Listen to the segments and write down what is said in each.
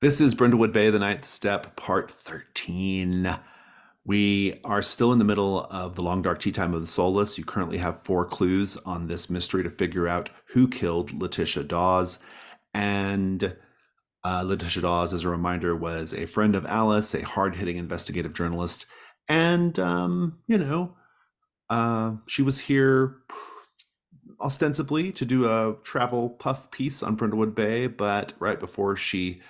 This is Brindlewood Bay, the Ninth Step, part 13. We are still in the middle of the long dark tea time of the soulless. You currently have 4 clues on this mystery to figure out who killed Letitia Dawes. And Letitia Dawes, as a reminder, was a friend of Alice, a hard-hitting investigative journalist. And, she was here ostensibly to do a travel puff piece on Brindlewood Bay, but right before she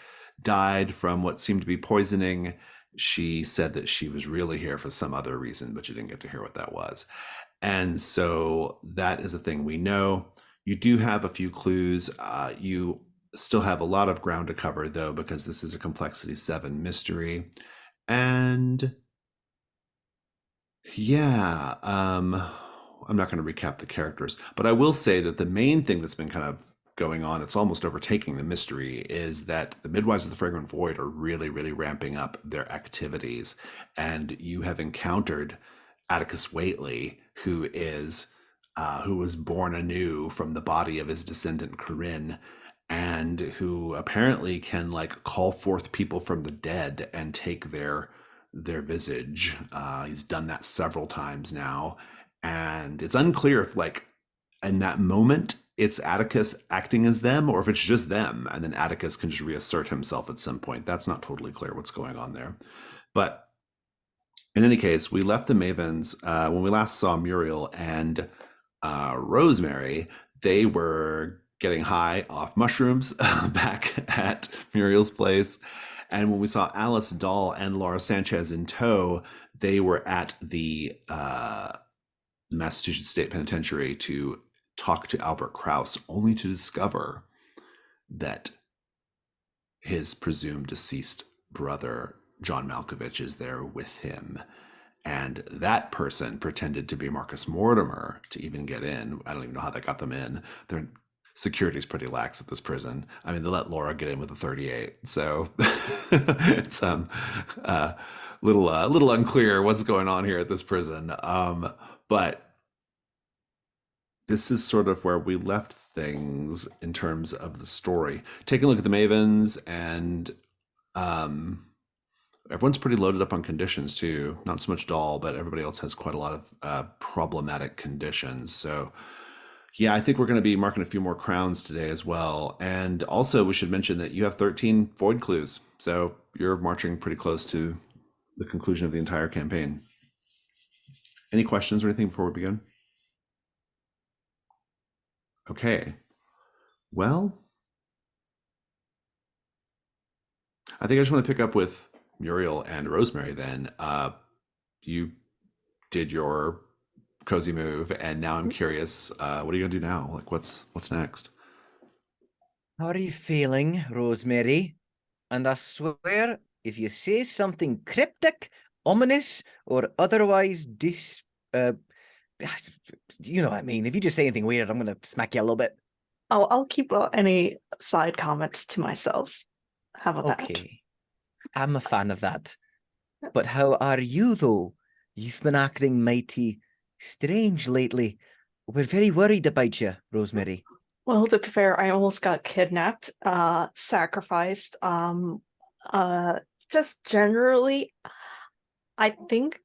died from what seemed to be poisoning, she said that she was really here for some other reason, but you didn't get to hear what that was. And so that is a thing we know. You do have a few clues. You still have a lot of ground to cover, though, because this is a complexity 7 mystery. And yeah, I'm not going to recap the characters, but I will say that the main thing that's been kind of going on, it's almost overtaking the mystery, is that the Midwives of the Fragrant Void are really, really ramping up their activities. And you have encountered Atticus Whately, who was born anew from the body of his descendant Careen, and who apparently can like call forth people from the dead and take their visage. He's done that several times now, and it's unclear if like in that moment it's Atticus acting as them or if it's just them, and then Atticus can just reassert himself at some point. That's not totally clear what's going on there. But in any case, we left the Mavens when we last saw Muriel and Rosemary. They were getting high off mushrooms back at Muriel's place. And when we saw Alice Dahl and Laura Sanchez in tow, they were at the Massachusetts State Penitentiary to talk to Albert Krauss, only to discover that his presumed deceased brother, John Malkovich, is there with him. And that person pretended to be Marcus Mortimer to even get in. I don't even know how that got them in. Their security is pretty lax at this prison. I mean, they let Laura get in with a 38, so it's little unclear what's going on here at this prison. But this is sort of where we left things in terms of the story. Taking a look at the Mavens, and everyone's pretty loaded up on conditions too. Not so much Dahl, but everybody else has quite a lot of problematic conditions. So yeah, I think we're going to be marking a few more crowns today as well. And also we should mention that you have 13 void clues. So you're marching pretty close to the conclusion of the entire campaign. Any questions or anything before we begin? Okay. Well, I think I just want to pick up with Muriel and Rosemary then. You did your cozy move, and now I'm curious, what are you gonna do now? Like, what's next? How are you feeling, Rosemary? And I swear, if you say something cryptic, ominous, or otherwise you know what I mean. If you just say anything weird, I'm gonna smack you a little bit. I'll keep any side comments to myself. How about that? Okay. I'm a fan of that. But how are you, though? You've been acting mighty strange lately. We're very worried about you, Rosemary. Well, to be fair, I almost got kidnapped, sacrificed. Just generally, I think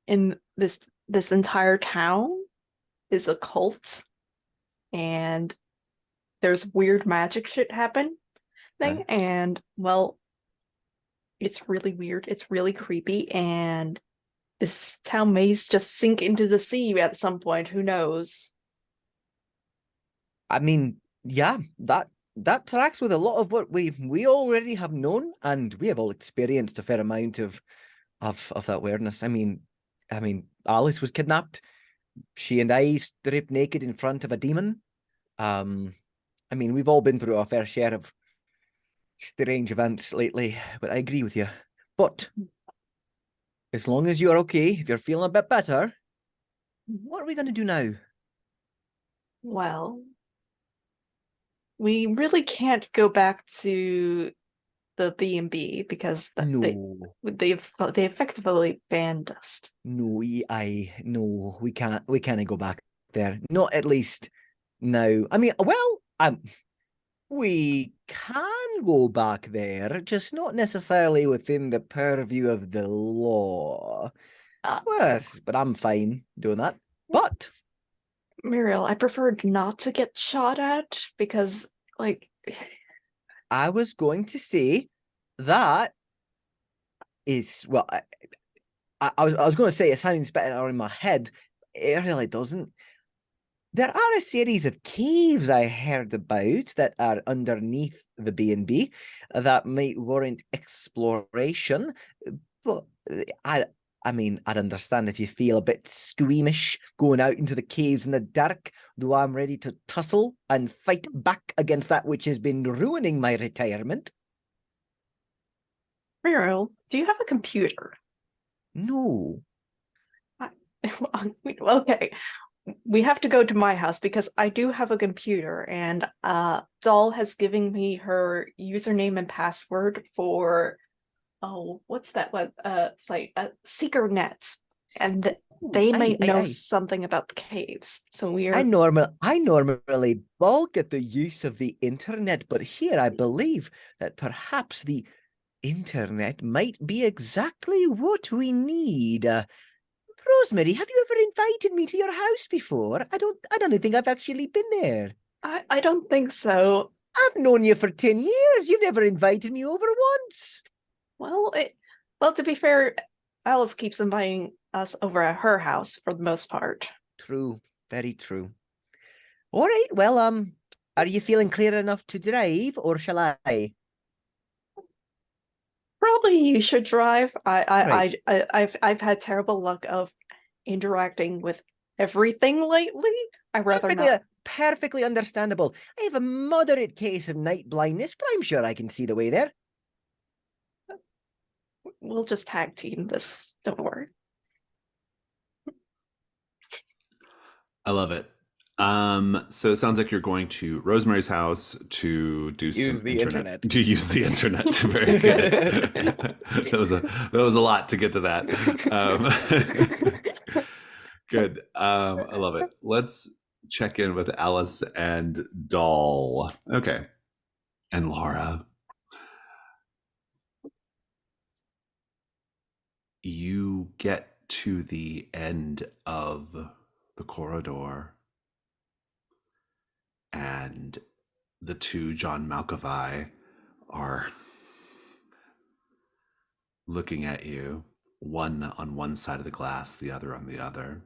in this entire town is a cult, and there's weird magic shit happening, and well, it's really weird. It's really creepy, and this town may just sink into the sea at some point. Who knows? I mean, yeah, that tracks with a lot of what we already have known, and we have all experienced a fair amount of that awareness. I mean, Alice was kidnapped. She and I stripped naked in front of a demon. I mean, we've all been through our fair share of strange events lately, but I agree with you. But as long as you're okay, if you're feeling a bit better, what are we going to do now? Well, we really can't go back to the B&B because they effectively banned us. No, no, we can't go back there. Not at least now. I mean, well, we can can go back there, just not necessarily within the purview of the law. Uh, Yes, but I'm fine doing that. But Muriel, I preferred not to get shot at because, like, I was going to say that is, well, I was going to say it sounds better in my head. It really doesn't. There are a series of caves I heard about that are underneath the B&B that might warrant exploration, but I mean, I'd understand if you feel a bit squeamish going out into the caves in the dark, though I'm ready to tussle and fight back against that which has been ruining my retirement. Muriel, do you have a computer? No. Okay, we have to go to my house because I do have a computer, and Doll has given me her username and password for what's that one site? SeekerNet, and they might know something about the caves. So we are. I normally balk at the use of the internet, but here I believe that perhaps the internet might be exactly what we need. Rosemary, have you ever invited me to your house before? I don't think I've actually been there. I don't think so. I've known you for 10 years. You've never invited me over once. Well, to be fair, Alice keeps inviting us over at her house for the most part. True, very true. All right, well, are you feeling clear enough to drive, or shall I? Probably you should drive. Right. I've had terrible luck of interacting with everything lately. I'd rather not. Perfectly understandable. I have a moderate case of night blindness, but I'm sure I can see the way there. We'll just tag team this. Don't worry. I love it. So it sounds like you're going to Rosemary's house to do Use some the internet. To use the internet. Very good. that was a lot to get to that. Good. I love it. Let's check in with Alice and Doll. Okay. And Laura. You get to the end of the corridor, and the two John Malkovich are looking at you, one on one side of the glass, the other on the other.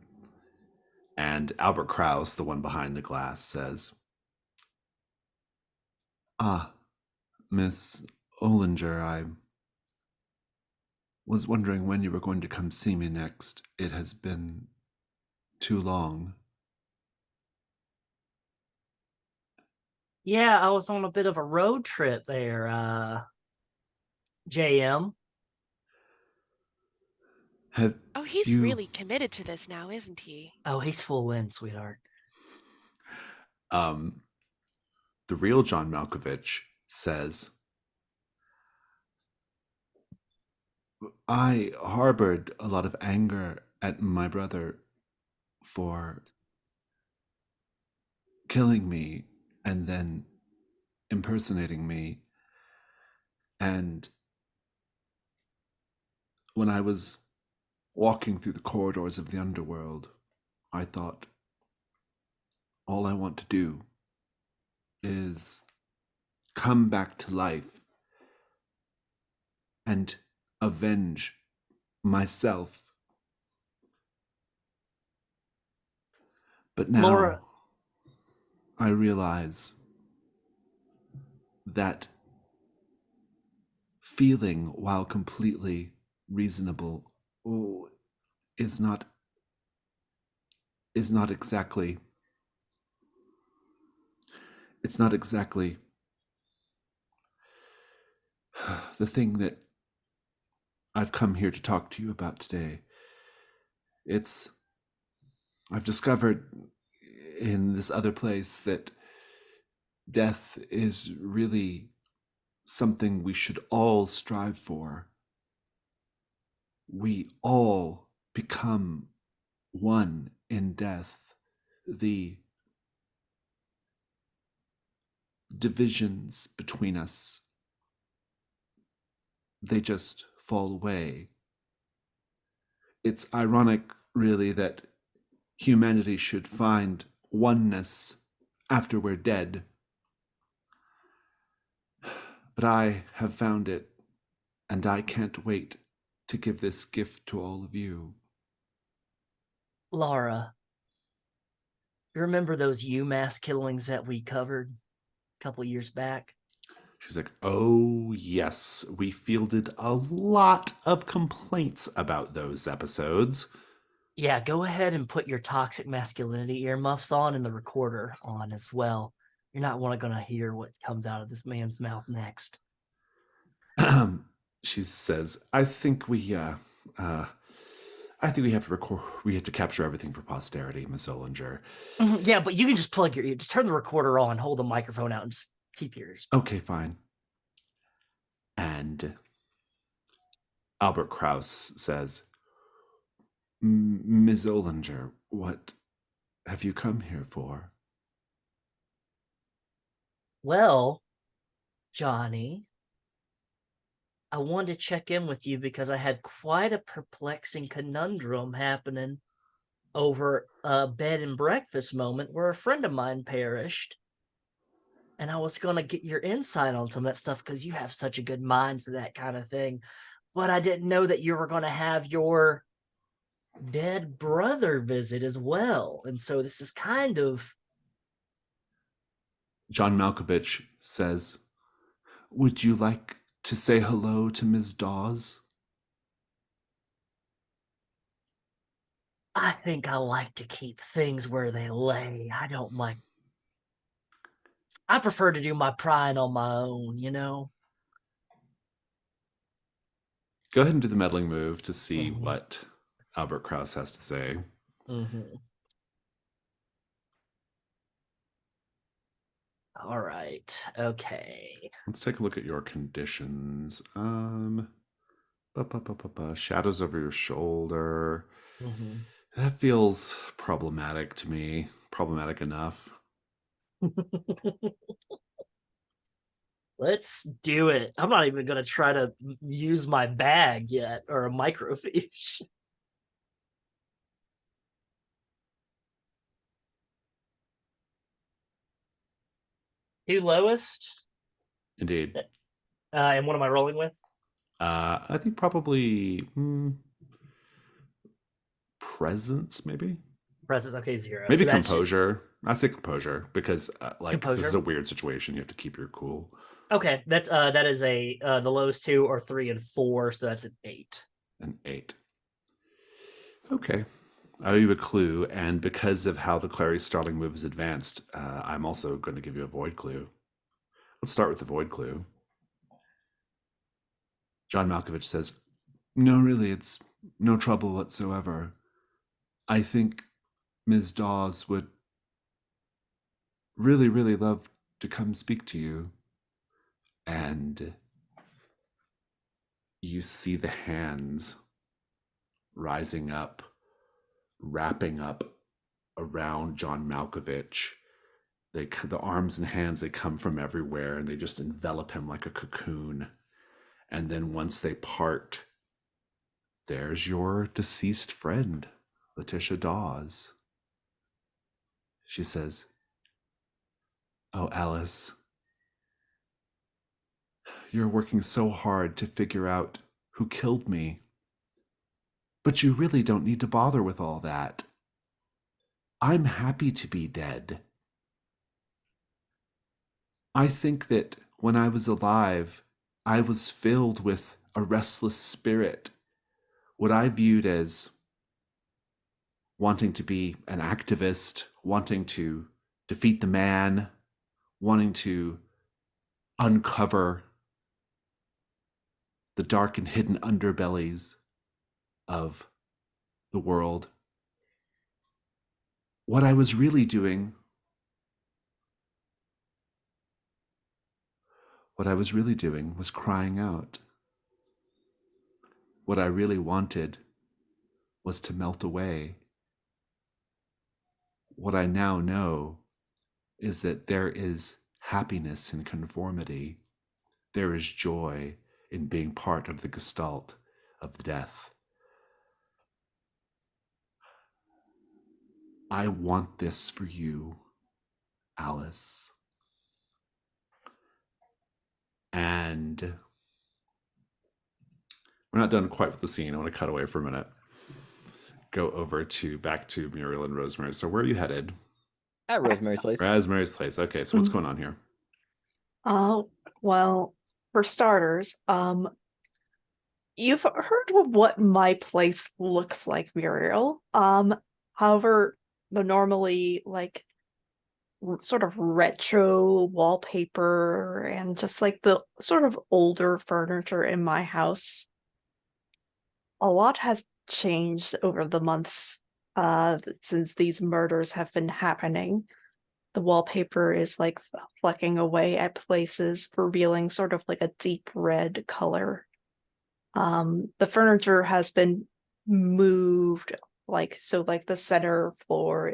And Albert Krauss, the one behind the glass, says, "Ah, Miss Olinger, I was wondering when you were going to come see me next. It has been too long." Yeah, I was on a bit of a road trip there, JM. He's really committed to this now, isn't he? Oh, he's full in, sweetheart. The real John Malkovich says, "I harbored a lot of anger at my brother for killing me and then impersonating me. And when I was walking through the corridors of the underworld, I thought, all I want to do is come back to life and avenge myself. But now Laura, I realize that feeling, while completely reasonable, is not exactly the thing that I've come here to talk to you about today. I've discovered in this other place that death is really something we should all strive for. We all become one in death. The divisions between us they just fall away. It's ironic, really, that humanity should find oneness after we're dead. But I have found it, and I can't wait to give this gift to all of you. Laura, you remember those UMass killings that we covered a couple years back? She's like, oh, yes, we fielded a lot of complaints about those episodes. Yeah, go ahead and put your toxic masculinity earmuffs on and the recorder on as well. You're not going to hear what comes out of this man's mouth next. She says, I think we have to record. We have to capture everything for posterity, Miss Olinger. Yeah, but you can just plug your ear. Just turn the recorder on, hold the microphone out, and just keep your ears. Okay, fine. And Albert Krauss says, Ms. Olinger, what have you come here for? Well, Johnny, I wanted to check in with you because I had quite a perplexing conundrum happening over a bed and breakfast moment where a friend of mine perished. And I was going to get your insight on some of that stuff because you have such a good mind for that kind of thing. But I didn't know that you were going to have your dead brother visit as well. And so this is kind of... John Malkovich says, would you like to say hello to Ms. Dawes? I think I like to keep things where they lay. I prefer to do my prying on my own, you know? Go ahead and do the meddling move to see what Albert Krauss has to say. All right. Okay. Let's take a look at your conditions. Shadows over your shoulder. That feels problematic to me. Problematic enough. Let's do it. I'm not even going to try to use my bag yet or a microfiche. Two lowest. Indeed. And what am I rolling with? I think probably presence, maybe. Presence, okay, 0. Maybe so composure. I say composure because composure? This is a weird situation. You have to keep your cool. Okay, that is the lowest 2 are 3 and 4, so that's an 8. An 8. Okay. I'll give you a clue, and because of how the Clary's starting move is advanced, I'm also going to give you a void clue. Let's start with the void clue. John Malkovich says, no, really, it's no trouble whatsoever. I think Ms. Dawes would really, really love to come speak to you. And you see the hands rising up, wrapping up around John Malkovich. The arms and hands, they come from everywhere and they just envelop him like a cocoon. And then once they part, there's your deceased friend, Letitia Dawes. She says, oh, Alice, you're working so hard to figure out who killed me. But you really don't need to bother with all that. I'm happy to be dead. I think that when I was alive, I was filled with a restless spirit, what I viewed as wanting to be an activist, wanting to defeat the man, wanting to uncover the dark and hidden underbellies of the world. What I was really doing was crying out. What I really wanted was to melt away. What I now know is that there is happiness in conformity. There is joy in being part of the gestalt of the death. I want this for you, Alice. And we're not done quite with the scene. I want to cut away for a minute. Go over back to Muriel and Rosemary. So where are you headed? At Rosemary's Place. Rosemary's Place. Okay, so what's going on here? Well, for starters, you've heard of what my place looks like, Muriel. However, the normally like sort of retro wallpaper and just like the sort of older furniture in my house, a lot has changed over the months since these murders have been happening. The wallpaper is like flecking away at places, revealing sort of like a deep red color. The furniture has been moved, like the center floor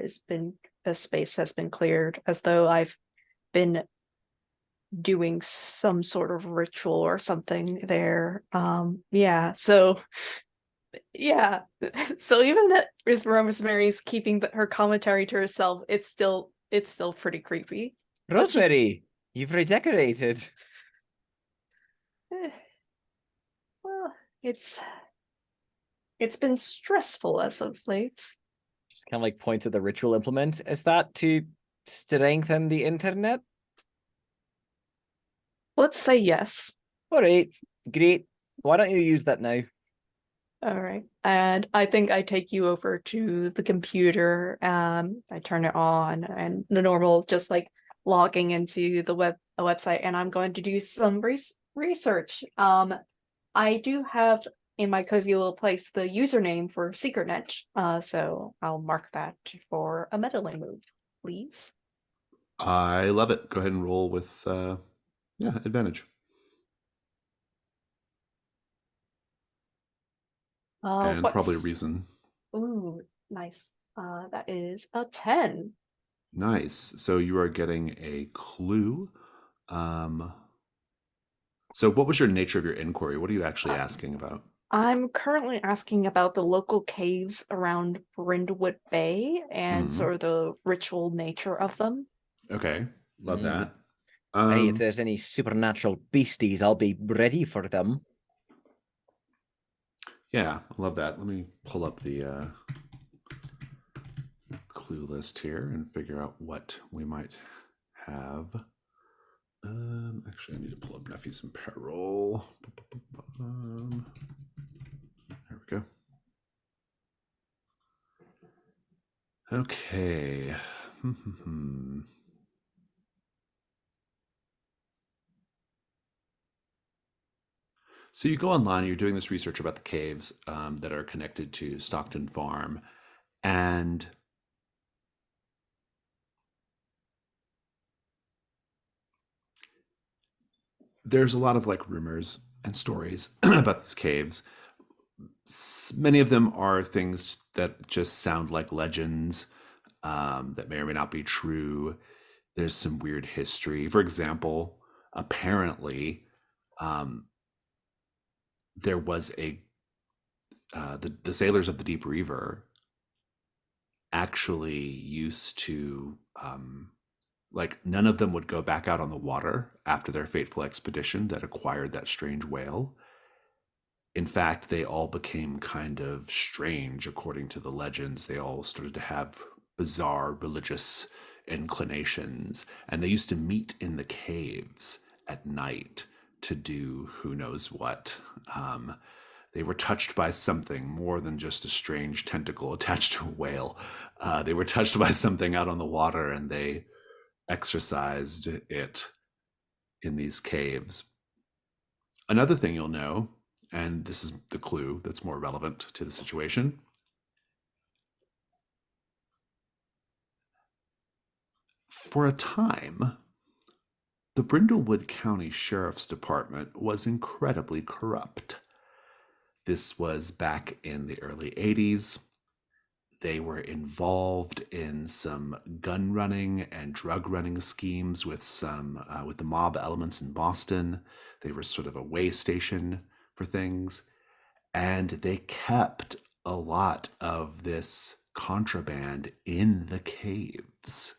the space has been cleared, as though I've been doing some sort of ritual or something there. Yeah. So even with Rosemary's keeping her commentary to herself, it's still pretty creepy. Rosemary, you've redecorated. Well, it's been stressful as of late. Just kind of like point to the ritual implement. Is that to strengthen the internet? Let's say yes. All right, great. Why don't you use that now? All right. And I think I take you over to the computer. I turn it on and the normal just like logging into the website, and I'm going to do some research. I do have in my cozy little place the username for SecretNet. So I'll mark that for a meddling move, please. I love it. Go ahead and roll with advantage. And probably a reason. Ooh, nice. That is a 10. Nice. So you are getting a clue. So what was your nature of your inquiry? What are you actually asking about? I'm currently asking about the local caves around Brindlewood Bay and sort of the ritual nature of them. Okay. Love that. Hey, if there's any supernatural beasties, I'll be ready for them. Yeah, I love that. Let me pull up the clue list here and figure out what we might have. Actually, I need to pull up Nephews in Peril. There we go. Okay. So you go online, you're doing this research about the caves that are connected to Stockton Farm, and there's a lot of like rumors and stories about these caves. Many of them are things that just sound like legends that may or may not be true. There's some weird history. For example, apparently, there was the sailors of the Deep River actually used to like none of them would go back out on the water after their fateful expedition that acquired that strange whale. In fact, they all became kind of strange according to the legends. They all started to have bizarre religious inclinations, and they used to meet in the caves at night to do who knows what. They were touched by something more than just a strange tentacle attached to a whale. They were touched by something out on the water, and they exorcised it in these caves. Another thing you'll know, and this is the clue that's more relevant to the situation, for a time, the Brindlewood County Sheriff's Department was incredibly corrupt. This was back in the early 80s. they were involved in some gun running and drug running schemes with with the mob elements in Boston. They were sort of a way station for things, and they kept a lot of this contraband in the caves.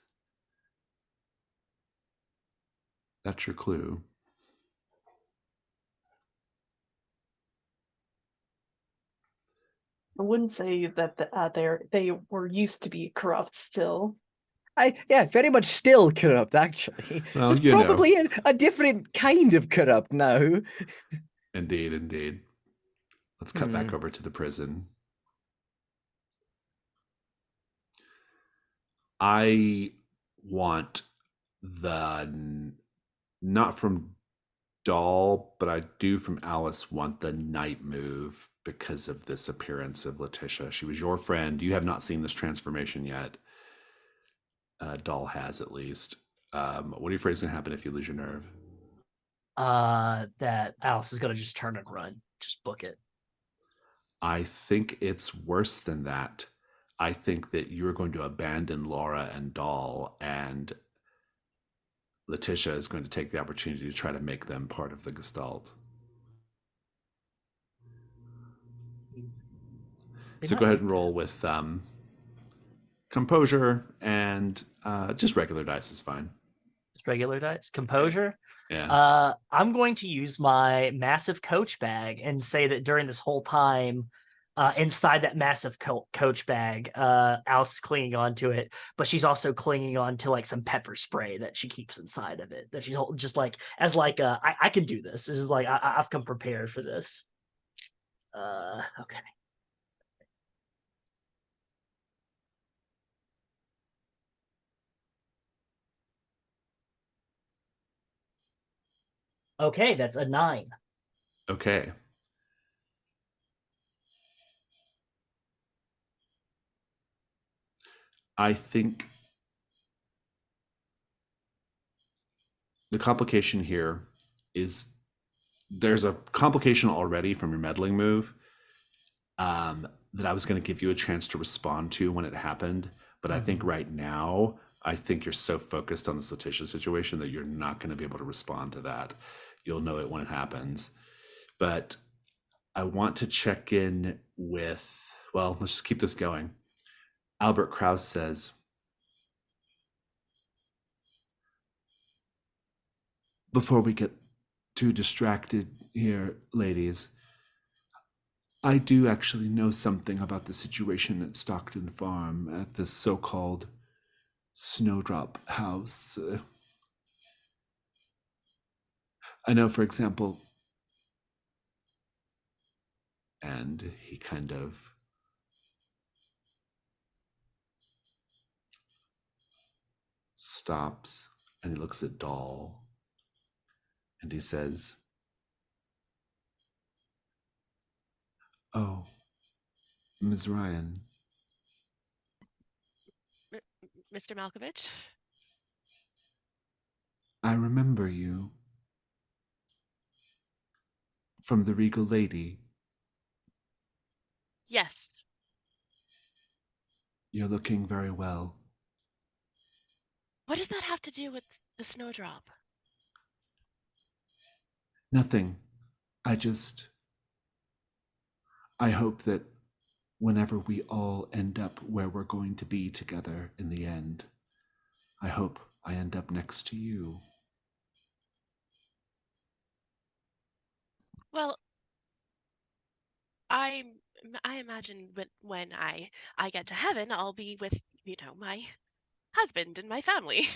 That's your clue. I wouldn't say that they were used to be corrupt still. Yeah, very much still corrupt, actually. Well, Just you know. probably a different kind of corrupt now. Indeed, indeed. Let's cut back over to the prison. I want not from Doll, but I do from Alice want the night move because of this appearance of Letitia. She was your friend. You have not seen this transformation yet. Doll has, at least. What are you afraid is going to happen if you lose your nerve? That Alice is gonna just turn and run. Just book it. I think it's worse than that. I think that you're going to abandon Laura and Doll, and Letitia is going to take the opportunity to try to make them part of the Gestalt. So go ahead and roll with composure, and just regular dice is fine. Just regular dice. Composure. Yeah. I'm going to use my massive coach bag and say that during this whole time, inside that massive coach bag, Alice is clinging on to it, but she's also clinging on to like some pepper spray that she keeps inside of it. That she's just like as like I can do this. This is like I've come prepared for this. Okay. Okay, that's a 9. Okay. I think the complication here is there's a complication already from your meddling move that I was going to give you a chance to respond to when it happened. But I think right now, I think you're so focused on this Letitia situation that you're not going to be able to respond to that. You'll know it when it happens. But I want to check in with, well, let's just keep this going. Albert Krauss says, before we get too distracted here, ladies, I do actually know something about the situation at Stockton Farm at this so-called Snowdrop House. I know, for example, and he kind of stops and he looks at Doll and he says, "Oh, Ms. Ryan." Mr. Malkovich? "I remember you from the Regal Lady. Yes. You're looking very well." What does that have to do with the snowdrop? "Nothing. I hope that whenever we all end up where we're going to be together in the end, I hope I end up next to you." Well, I imagine when I get to heaven, I'll be with, my husband and my family.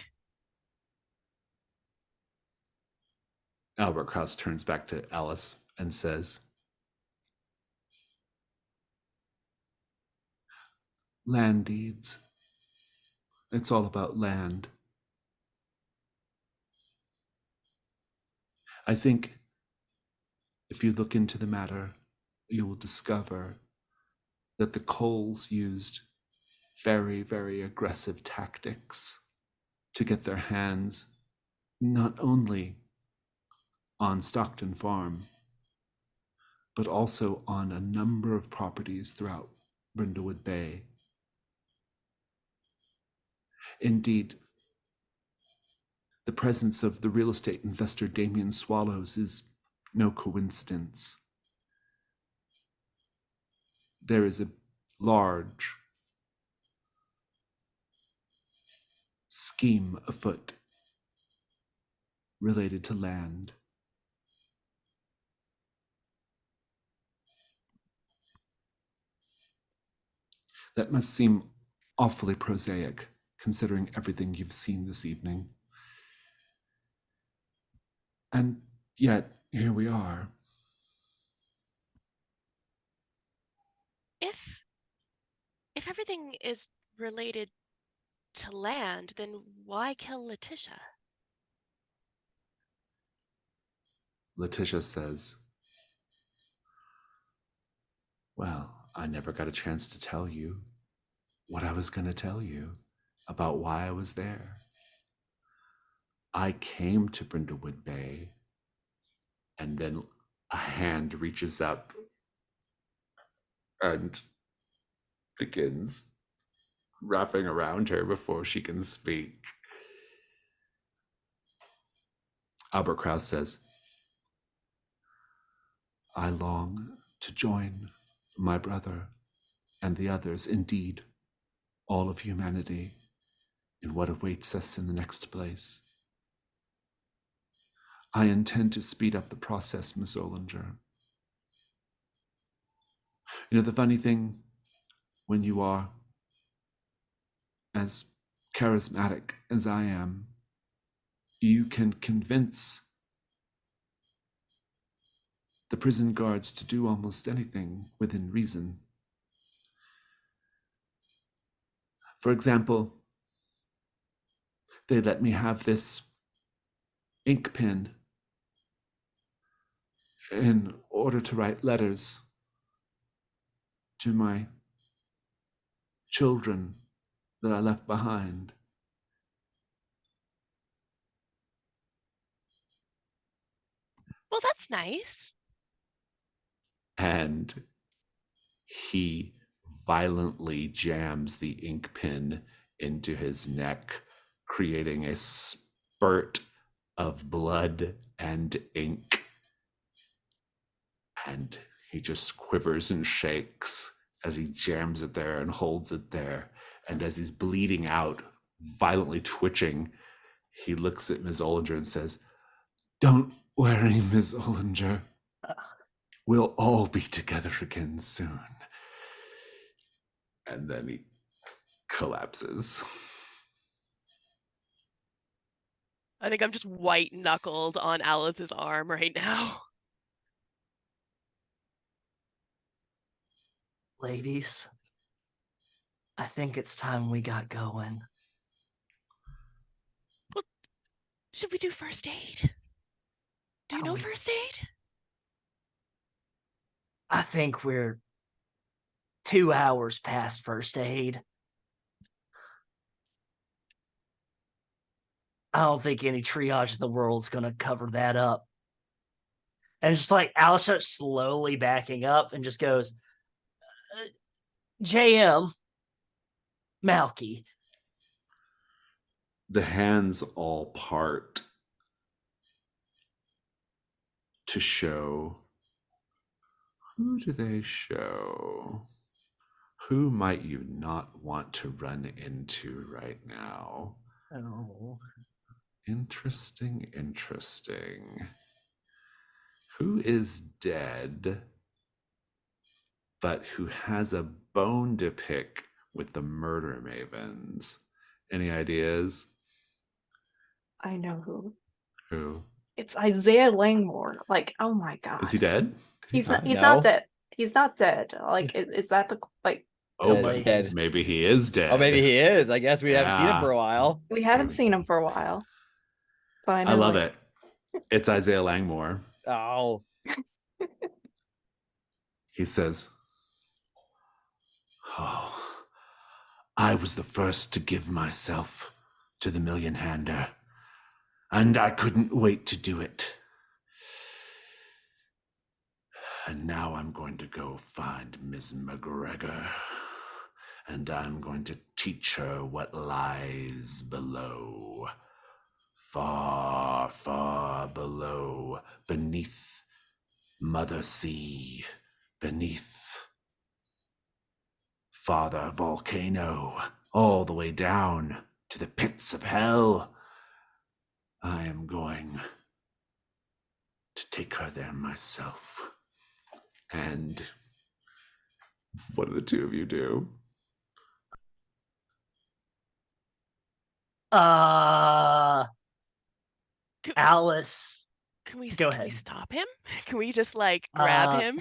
Albert Krauss turns back to Alice and says, "Land deeds. It's all about land. I think if you look into the matter, you will discover that the Coles used very, very aggressive tactics to get their hands not only on Stockton Farm, but also on a number of properties throughout Brindlewood Bay. Indeed, the presence of the real estate investor Damien Swallows is no coincidence. There is a large scheme afoot related to land. That must seem awfully prosaic, considering everything you've seen this evening. And yet, here we are. If everything is related to land, then why kill Letitia? Letitia says, well, I never got a chance to tell you what I was going to tell you about why I was there. I came to Brindlewood Bay, and then a hand reaches up and begins wrapping around her before she can speak. Albert Krauss says, I long to join my brother and the others, indeed, all of humanity, in what awaits us in the next place. I intend to speed up the process, Miss Olinger. You know, the funny thing, when you are as charismatic as I am, you can convince the prison guards to do almost anything within reason. For example, they let me have this ink pen in order to write letters to my children that I left behind. Well, that's nice. And he violently jams the ink pen into his neck, creating a spurt of blood and ink. And he just quivers and shakes as he jams it there and holds it there. And as he's bleeding out, violently twitching, he looks at Ms. Olinger and says, don't worry, Ms. Olinger. We'll all be together again soon. And then he collapses. I think I'm just white knuckled on Alice's arm right now. Ladies, I think it's time we got going. Well, should we do first aid? Do you know first aid? I think we're 2 hours past first aid. I don't think any triage in the world is going to cover that up. And just like Alice starts slowly backing up and just goes, JM, Malky. The hands all part to show. Who do they show? Who might you not want to run into right now? Oh. Interesting. Who is dead, but who has a bone to pick with the Murder Mavens? Any ideas? I know who. Who? It's Isaiah Langmore. Like, oh my god. Is he dead? He's not. He's No. not dead. He's not dead. Like, is that the like? Oh, Yeah, but he's dead. maybe he is dead. Oh, maybe he is. I guess we haven't seen him Yeah. for a while. We haven't seen him for a while. But I know. I love like, it. It's Isaiah Langmore. Oh, He says, oh, I was the first to give myself to the Million Hander, and I couldn't wait to do it. And now I'm going to go find Miss McGregor, and I'm going to teach her what lies below. Far, far below, beneath Mother Sea, beneath Father Volcano, all the way down to the pits of hell. I am going to take her there myself. And what do the two of you do? Alice. Can we Go Can we ahead. stop him? Can we just like grab him?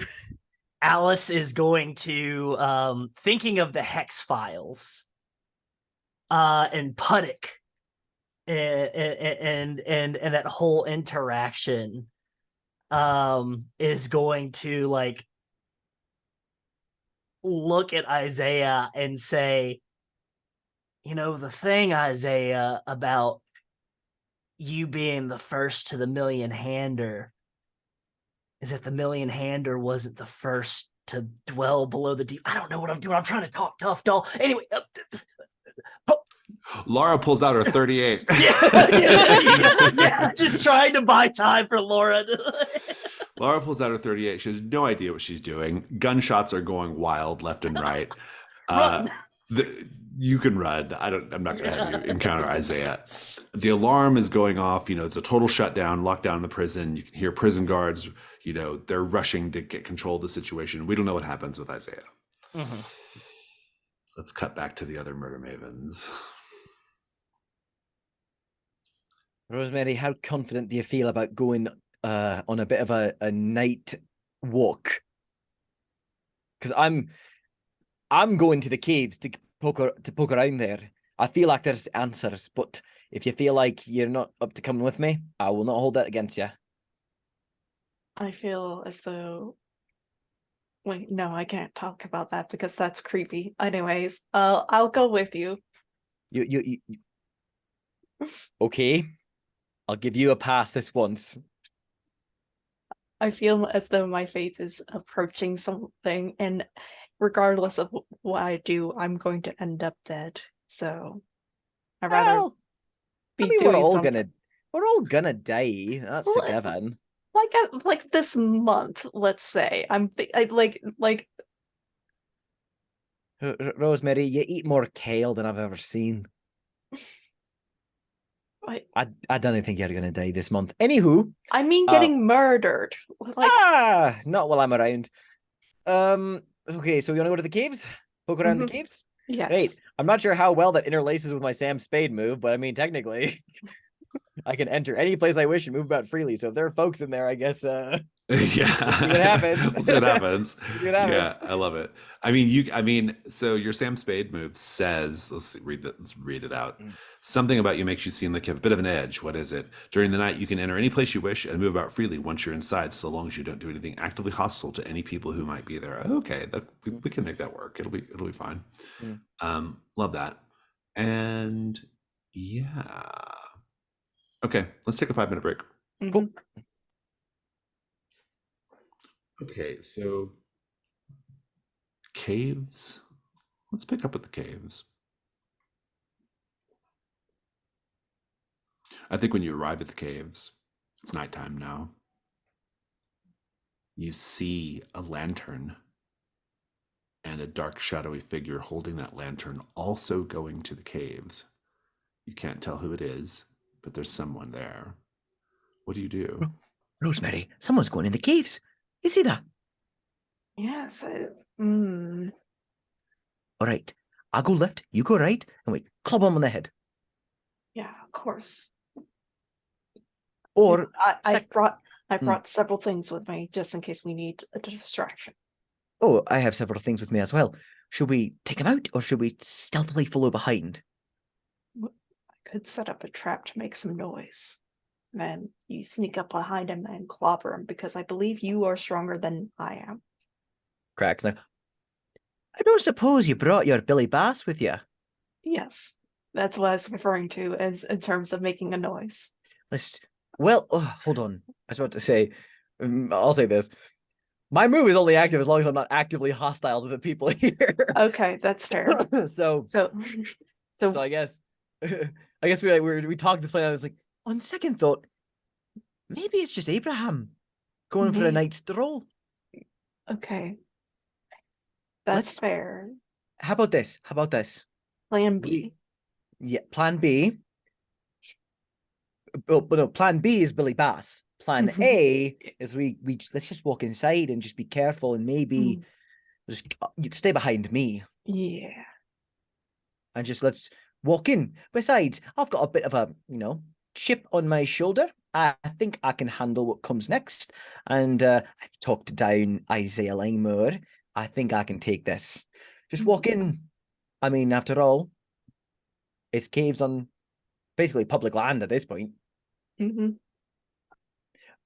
Alice is going to thinking of the Hex files and Puddock and that whole interaction is going to like look at Isaiah and say, you know, the thing, Isaiah, about you being the first to the million hander is that the million hander wasn't the first to dwell below the deep. I don't know what I'm doing. I'm trying to talk tough, doll. Anyway. Laura pulls out her 38. yeah, just trying to buy time for Laura. Laura pulls out her 38. She has no idea what she's doing. Gunshots are going wild left and right. Run. You can run. I'm not going to have you encounter Isaiah. The alarm is going off. You know, it's a total shutdown, lockdown in the prison. You can hear prison guards. You know, they're rushing to get control of the situation. We don't know what happens with Isaiah. Mm-hmm. Let's cut back to the other murder mavens. Rosemary, how confident do you feel about going on a bit of a night walk? Because I'm going to the caves to poke around there. I feel like there's answers, but if you feel like you're not up to coming with me, I will not hold that against you. I feel as though. Wait, no, I can't talk about that because that's creepy. Anyways, I'll go with you. You okay? I'll give you a pass this once. I feel as though my fate is approaching something, and regardless of what I do, I'm going to end up dead. So I'd rather be doing something. We're all gonna die. That's a given. Like this month, let's say. Rosemary, you eat more kale than I've ever seen. I don't think you're gonna die this month. Anywho, I mean getting murdered. Not while I'm around. Okay, so you wanna go to the caves? Poke around the caves? Yes. Great. I'm not sure how well that interlaces with my Sam Spade move, but I mean technically I can enter any place I wish and move about freely. So if there are folks in there, I guess yeah. we'll see what happens. We'll see what happens. Yeah, I love it. I mean, so your Sam Spade move says, let's read it out. Something about you makes you seem like you have a bit of an edge. What is it? During the night, you can enter any place you wish and move about freely once you're inside, so long as you don't do anything actively hostile to any people who might be there. Okay, we can make that work. It'll be fine. Love that. And yeah. Okay, let's take a 5-minute break. Cool. Okay, so caves. Let's pick up at the caves. I think when you arrive at the caves, it's nighttime now. You see a lantern and a dark, shadowy figure holding that lantern, also going to the caves. You can't tell who it is, but there's someone there. What do you do? Rosemary, someone's going in the caves. You see that? Yes. All right. I'll go left, you go right, and we club him on the head. Yeah, of course. Or I brought several things with me just in case we need a distraction. Oh, I have several things with me as well. Should we take him out, or should we stealthily follow behind? I could set up a trap to make some noise. Then you sneak up behind him and clobber him, because I believe you are stronger than I am. Cracks now. I don't suppose you brought your Billy Bass with you. Yes, that's what I was referring to as in terms of making a noise. Hold on. I was about to say, I'll say this. My move is only active as long as I'm not actively hostile to the people here. Okay, that's fair. so So, so I guess we talked this plan. I was like, on second thought, maybe it's just Abraham going for a May- night stroll. okay, that's Let's- fair. How about this? Plan B. Yeah, plan B. Oh, but no, plan B is Billy Bass. Plan Mhm. A is we let's just walk inside and just be careful and maybe just you stay behind me Yeah. and just let's walk in. Besides, I've got a bit of a chip on my shoulder. I think I can handle what comes next. And I've talked down Isaiah Langmore. I think I can take this. Just walk in. I mean, after all, it's caves on basically public land at this point. Mm-hmm.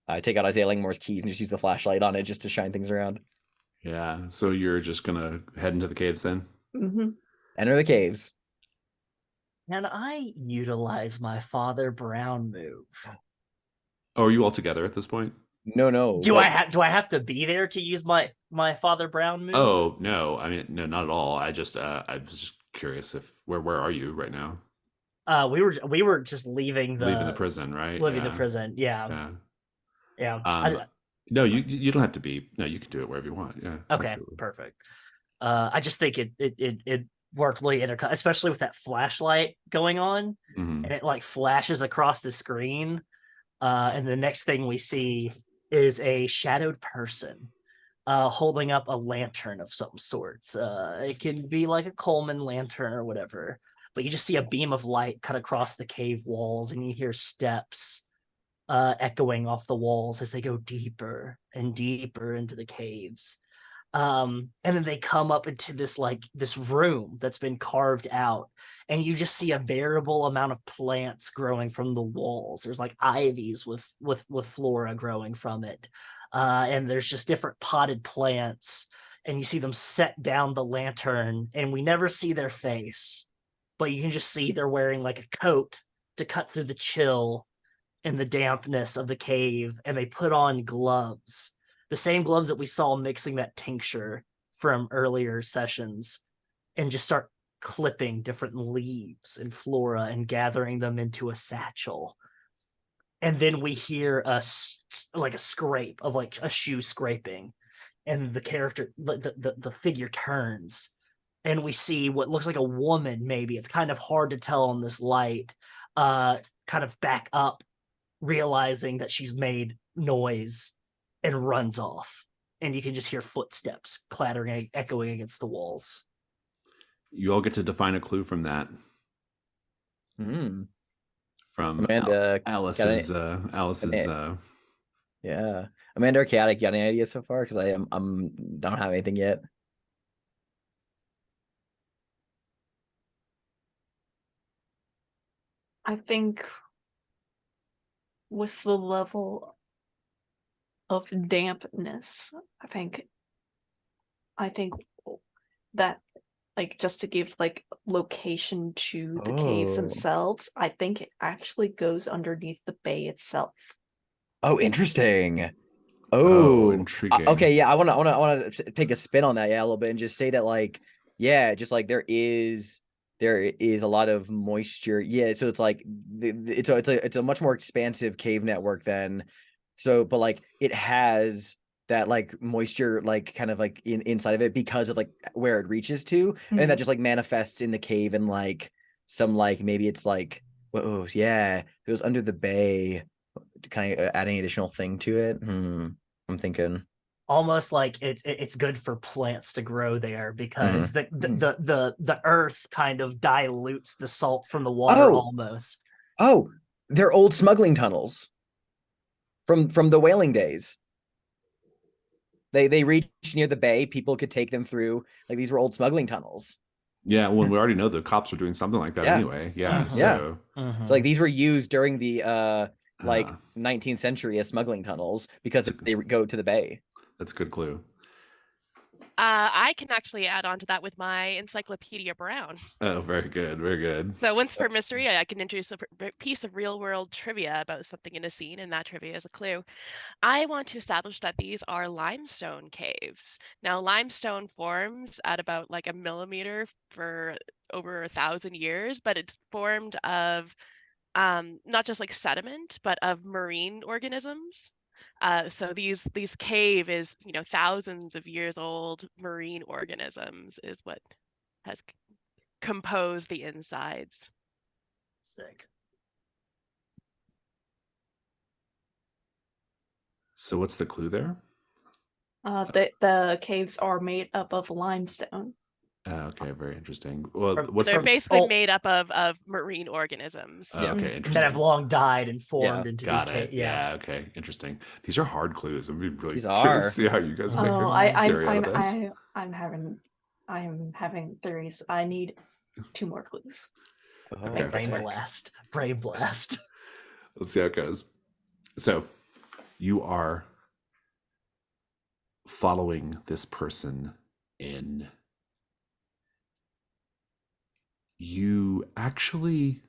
I take out Isaiah Langmore's keys and just use the flashlight on it just to shine things around. Yeah. So you're just gonna head into the caves then? Mm-hmm. Enter the caves. Can I utilize my Father Brown move? Oh, are you all together at this point? No. Do I have to be there to use my Father Brown move? Oh no, I mean no, not at all. I was just curious if where are you right now? We were just leaving Leaving the prison, right? leaving the Yeah. prison. Yeah. No, you don't have to be. No, you can do it wherever you want. Yeah. Okay, absolutely. perfect. I just think it worked really especially with that flashlight going on, Mhm. and it like flashes across the screen. And the next thing we see is a shadowed person holding up a lantern of some sorts. It can be like a Coleman lantern or whatever, but you just see a beam of light cut across the cave walls, and you hear steps echoing off the walls as they go deeper and deeper into the caves. And then they come up into this room that's been carved out, and you just see a variable amount of plants growing from the walls. There's like ivies with flora growing from it, and there's just different potted plants, and you see them set down the lantern, and we never see their face, but you can just see they're wearing like a coat to cut through the chill and the dampness of the cave, and they put on gloves, the same gloves that we saw mixing that tincture from earlier sessions, and just start clipping different leaves and flora and gathering them into a satchel. And then we hear a scrape of like a shoe scraping, and the character, the figure turns, and we see what looks like a woman. Maybe it's kind of hard to tell on this light. Kind of back up, realizing that she's made noise, and runs off, and you can just hear footsteps clattering, echoing against the walls. You all get to define a clue from that. From Amanda, Alice's. yeah. Amanda or Chaotic, you got any ideas so far? Because I don't have anything yet. I think with the level of dampness, I think that, like, just to give like location to the caves Oh. themselves, I think it actually goes underneath the bay itself. Oh, interesting. Oh, Oh, intriguing. okay, yeah. I want to take a spin on that, yeah, a little bit, and just say that, like, yeah, just like there is a lot of moisture. Yeah, so it's like it's a much more expansive cave network than so, but like it has that like moisture like kind of like inside of it because of like where it reaches to, and that just like manifests in the cave and like some like maybe it's like oh yeah, it goes under the bay, kind of adding additional thing to it. I'm thinking Almost like it's good for plants to grow there, because the earth kind of dilutes the salt from the water almost. Oh, they're old smuggling tunnels from the whaling days. They reached near the bay. People could take them through. Like these were old smuggling tunnels. Yeah, well, we already know the cops were doing something like that Yeah. anyway. Yeah, Mhm. so So like these were used during the 19th century as smuggling tunnels because they go to the bay. that's a good clue. I can actually add on to that with my Encyclopedia Brown. Oh, very good, very good. So once per mystery, I can introduce a piece of real world trivia about something in a scene, and that trivia is a clue. I want to establish that these are limestone caves. Now, limestone forms at about like a millimeter for over 1,000 years, but it's formed of not just like sediment, but of marine organisms. So these cave is, you know, thousands of years old marine organisms is what has composed the insides. Sick. So what's the clue there? The caves are made up of limestone. Okay, very interesting. Well, From- what's They're the... basically oh. made up of marine organisms. Oh, okay, that interesting. have long died and formed Yeah, into Got these it. Yeah. Yeah, okay, interesting. These are hard clues. I'm really These curious are. to see how you guys make Oh, a theory out of this. I'm having theories. I need 2 more clues. Oh, Okay. Brain work. blast. Brain blast. Let's see how it goes. So, you are following this person in. You actually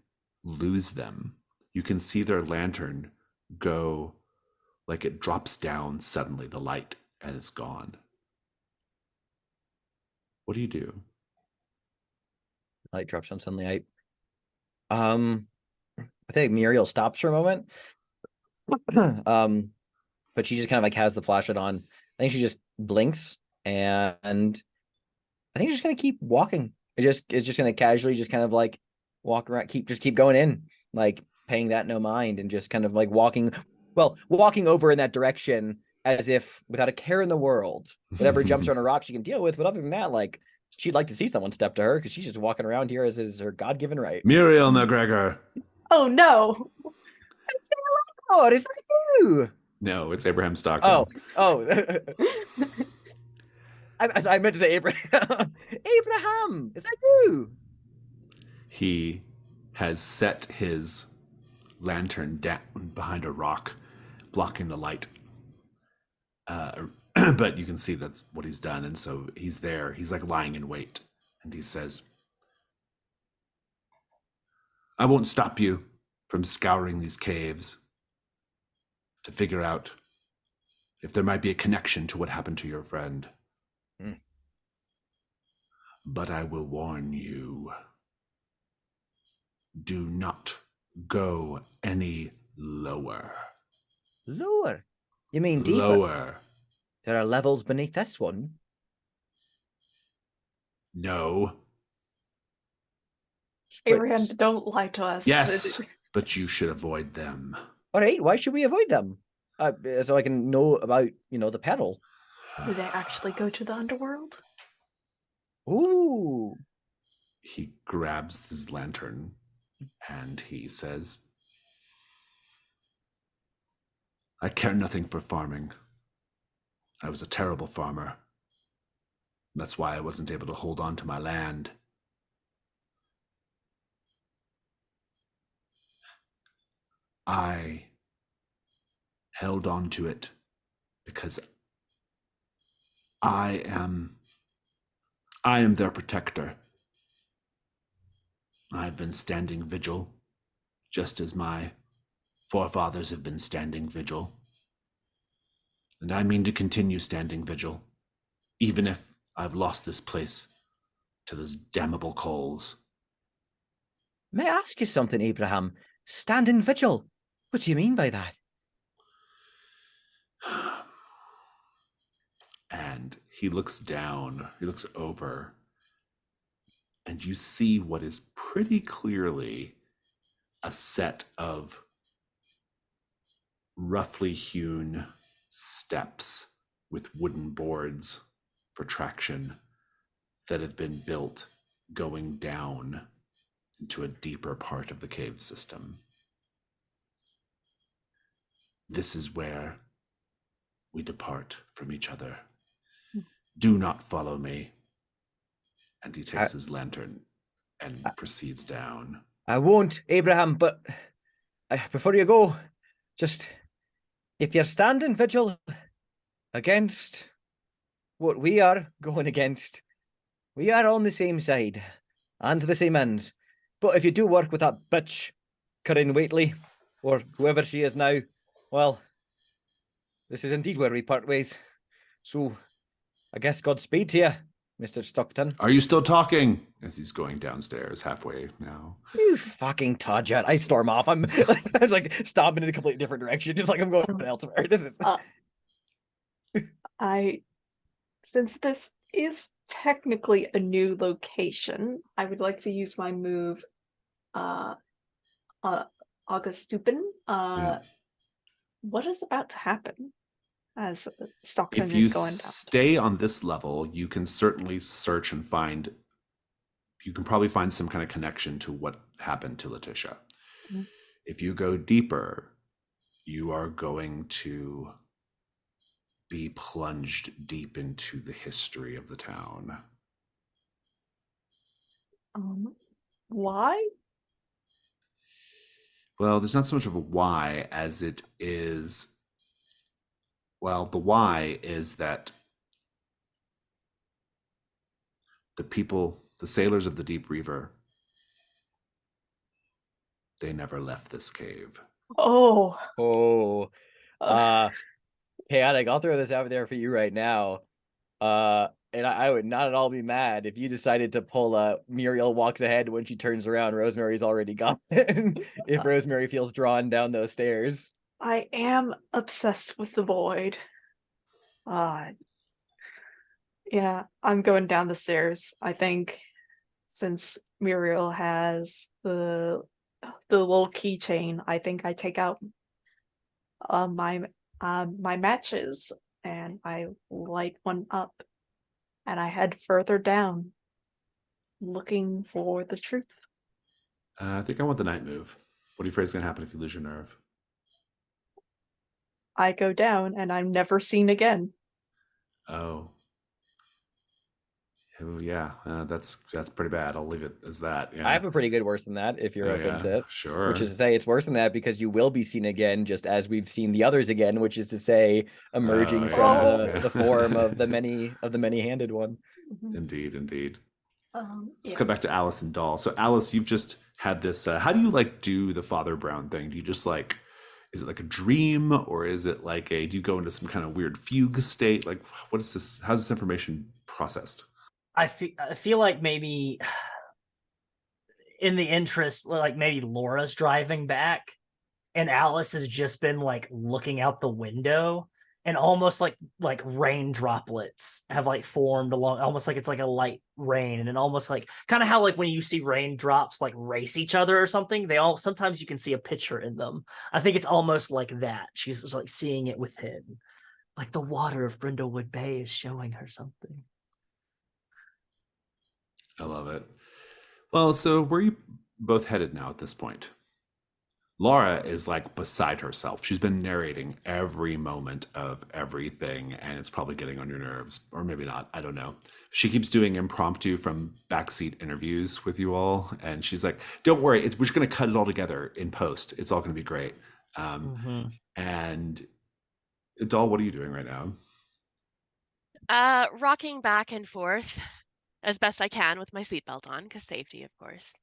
lose them. You can see their lantern go, like it drops down suddenly, the light, and it's gone. What do you do? Light drops on suddenly. I think Muriel stops for a moment. But she just kind of like has the flashlight on. I think she just blinks, and I think she's just gonna keep walking. It's just gonna casually just kind of like walk around, keep going in, like paying that no mind, and just kind of like walking over in that direction as if without a care in the world. Whatever jumps her on a rock she can deal with, but other than that, like she'd like to see someone step to her because she's just walking around here as is her God-given right. Muriel McGregor. Oh no! Oh, is that you? No, it's Abraham Stockton. Oh. I meant to say Abraham. Abraham, is that you? He has set his lantern down behind a rock, blocking the light. But you can see that's what he's done. And so he's there. He's like lying in wait. And he says, I won't stop you from scouring these caves to figure out if there might be a connection to what happened to your friend. But I will warn you, do not go any lower. Lower? You mean deeper? Lower. There are levels beneath this one. No. Abraham, don't lie to us. Yes, but you should avoid them. All right, why should we avoid them? So I can know about, the peril. Do they actually go to the underworld? Ooh. He grabs his lantern and he says, I care nothing for farming. I was a terrible farmer. That's why I wasn't able to hold on to my land. I held on to it because I am their protector. I've been standing vigil, just as my forefathers have been standing vigil. And I mean to continue standing vigil, even if I've lost this place to those damnable coals. May I ask you something, Abraham? Stand in vigil. What do you mean by that? And he looks down, he looks over, and you see what is pretty clearly a set of roughly hewn steps with wooden boards for traction that have been built going down into a deeper part of the cave system. This is where we depart from each other. Do not follow me. And he takes his lantern and proceeds down. I won't, Abraham, but before you go, just if you're standing vigil against what we are going against, we are on the same side and to the same ends. But if you do work with that bitch, Corinne Waitley, or whoever she is now, well, this is indeed where we part ways. So, I guess Godspeed to you, Mr. Stockton. Are you still talking? As he's going downstairs, halfway now. You fucking Todjet. I storm off. I was like stomping in a completely different direction, just like I'm going elsewhere. This is Since this is technically a new location, I would like to use my move Augustupin. What is about to happen as Stockton If you is going down? stay on this level, you can certainly search and find. You can probably find some kind of connection to what happened to Letitia. Mm-hmm. If you go deeper, you are going to be plunged deep into the history of the town. Why? Well, there's not so much of a why as it is. Well, the why is that the people, the sailors of the Deep Reaver, they never left this cave. Oh. Chaotic, I'll throw this out there for you right now. And I would not at all be mad if you decided to pull Muriel walks ahead when she turns around, Rosemary's already gone. If Rosemary feels drawn down those stairs. I am obsessed with the void. Yeah, I'm going down the stairs. I think since Muriel has the little keychain, I think I take out my matches and I light one up and I head further down looking for the truth. I think I want the night move. What do you afraid is going to happen if you lose your nerve? I go down and I'm never seen again. Oh, yeah, that's pretty bad. I'll leave it as that. Yeah. I have a pretty good worse than that if you're open to it. Sure. Which is to say it's worse than that because you will be seen again just as we've seen the others again, which is to say emerging from the form of the many-handed one. Indeed. Let's Yeah. come back to Alice and Doll. So Alice, you've just had this, how do you like do the Father Brown thing? Do you just like, is it like a dream or is it like do you go into some kind of weird fugue state? Like what is this, how's this information processed? I feel like maybe in the interest, like maybe Laura's driving back and Alice has just been like looking out the window and almost like rain droplets have like formed along, almost like it's like a light rain, and then almost like kind of how like when you see raindrops like race each other or something, they all sometimes you can see a picture in them. I think it's almost like that. She's just like seeing it within, like the water of Brindlewood Bay is showing her something. I love it. Well, so where are you both headed now at this point? Laura is like beside herself. She's been narrating every moment of everything, and it's probably getting on your nerves, or maybe not. I don't know. She keeps doing impromptu from backseat interviews with you all, and she's like, "Don't worry, we're just going to cut it all together in post. It's all going to be great." And Doll, what are you doing right now? Rocking back and forth as best I can with my seatbelt on, because safety, of course.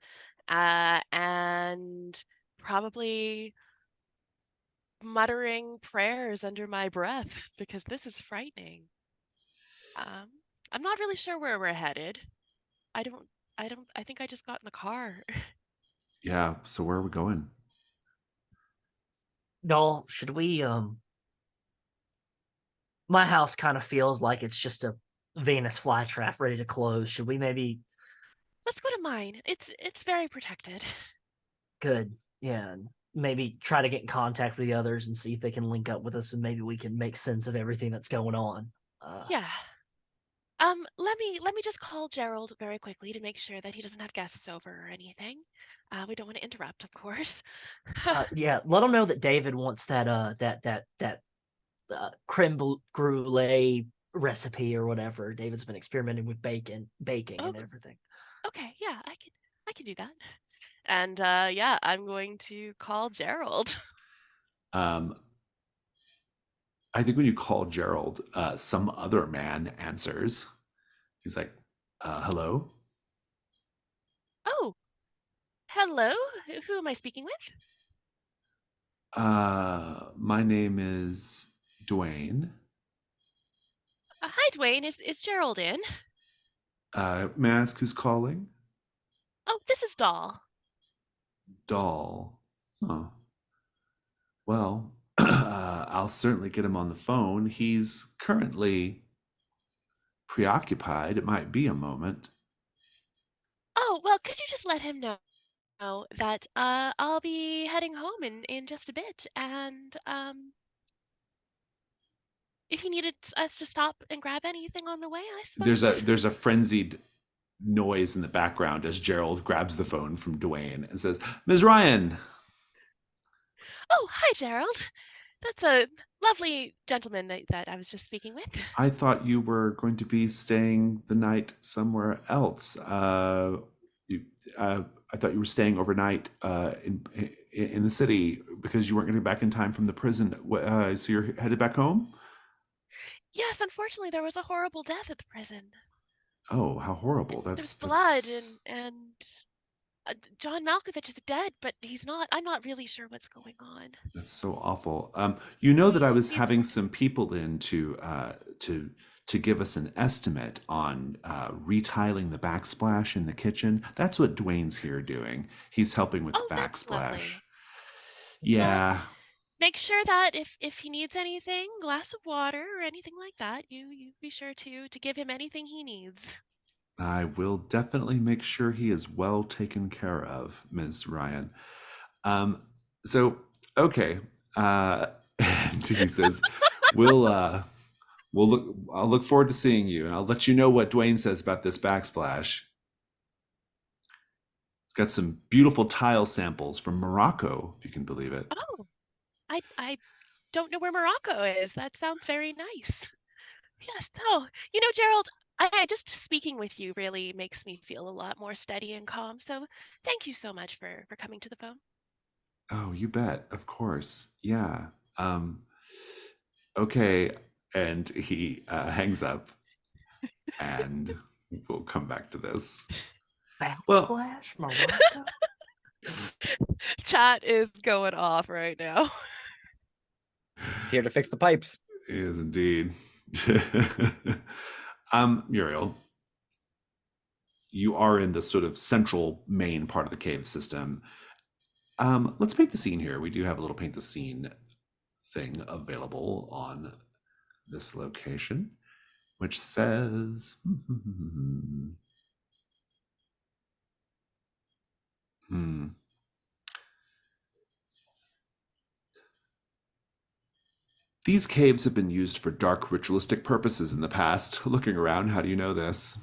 And probably muttering prayers under my breath because this is frightening. I'm not really sure where we're headed. I think I just got in the car. Yeah, so where are we going? Doll, should we my house kind of feels like it's just a Venus flytrap ready to close. Should we maybe Let's go to mine. It's very protected. Good. Yeah. And maybe try to get in contact with the others and see if they can link up with us, and maybe we can make sense of everything that's going on. Yeah. Let me just call Gerald very quickly to make sure that he doesn't have guests over or anything. We don't want to interrupt, of course. Yeah, let him know that David wants that creme brulee recipe or whatever. David's been experimenting with baking and everything. Okay, yeah, I can do that. And yeah, I'm going to call Gerald. I think when you call Gerald, some other man answers. He's like, hello? Oh, hello. Who am I speaking with? My name is Dwayne. Hi, Dwayne. Is Gerald in? May I ask who's calling? Oh, this is Doll. Doll. Huh. Well, I'll certainly get him on the phone. He's currently preoccupied. It might be a moment. Oh, well, could you just let him know that I'll be heading home in just a bit, and if he needed us to stop and grab anything on the way, I suppose. There's a frenzied noise in the background as Gerald grabs the phone from Dwayne and says, Ms. Ryan. Oh, hi, Gerald. That's a lovely gentleman that I was just speaking with. I thought you were going to be staying the night somewhere else. I thought you were staying overnight in the city because you weren't going to be back in time from the prison. So you're headed back home? Yes, unfortunately, there was a horrible death at the prison. Oh, how horrible! There was That's blood, and John Malkovich is dead, but he's not. I'm not really sure what's going on. that's so awful. You know that I was Needs having more- some people in to give us an estimate on retiling the backsplash in the kitchen. That's what Dwayne's here doing. He's helping with Oh, the that's lovely. backsplash. Yeah. Make sure that if he needs anything, glass of water or anything like that, you be sure to give him anything he needs. I will definitely make sure he is well taken care of, Ms. Ryan. Um, so okay. And he says, we'll look I'll look forward to seeing you, and I'll let you know what Dwayne says about this backsplash. It's got some beautiful tile samples from Morocco, if you can believe it. Oh, I don't know where Morocco is. That sounds very nice. Yes. Oh, Gerald, I just speaking with you really makes me feel a lot more steady and calm. So thank you so much for coming to the phone. Oh, you bet. Of course. Yeah. Okay. And he hangs up, and we'll come back to this. Well, Backsplash, Morocco. Chat is going off right now. He's here to fix the pipes. he is indeed. Muriel, you are in the sort of central main part of the cave system. Let's paint the scene here. We do have a little paint the scene thing available on this location, which says These caves have been used for dark ritualistic purposes in the past. Looking around, how do you know this?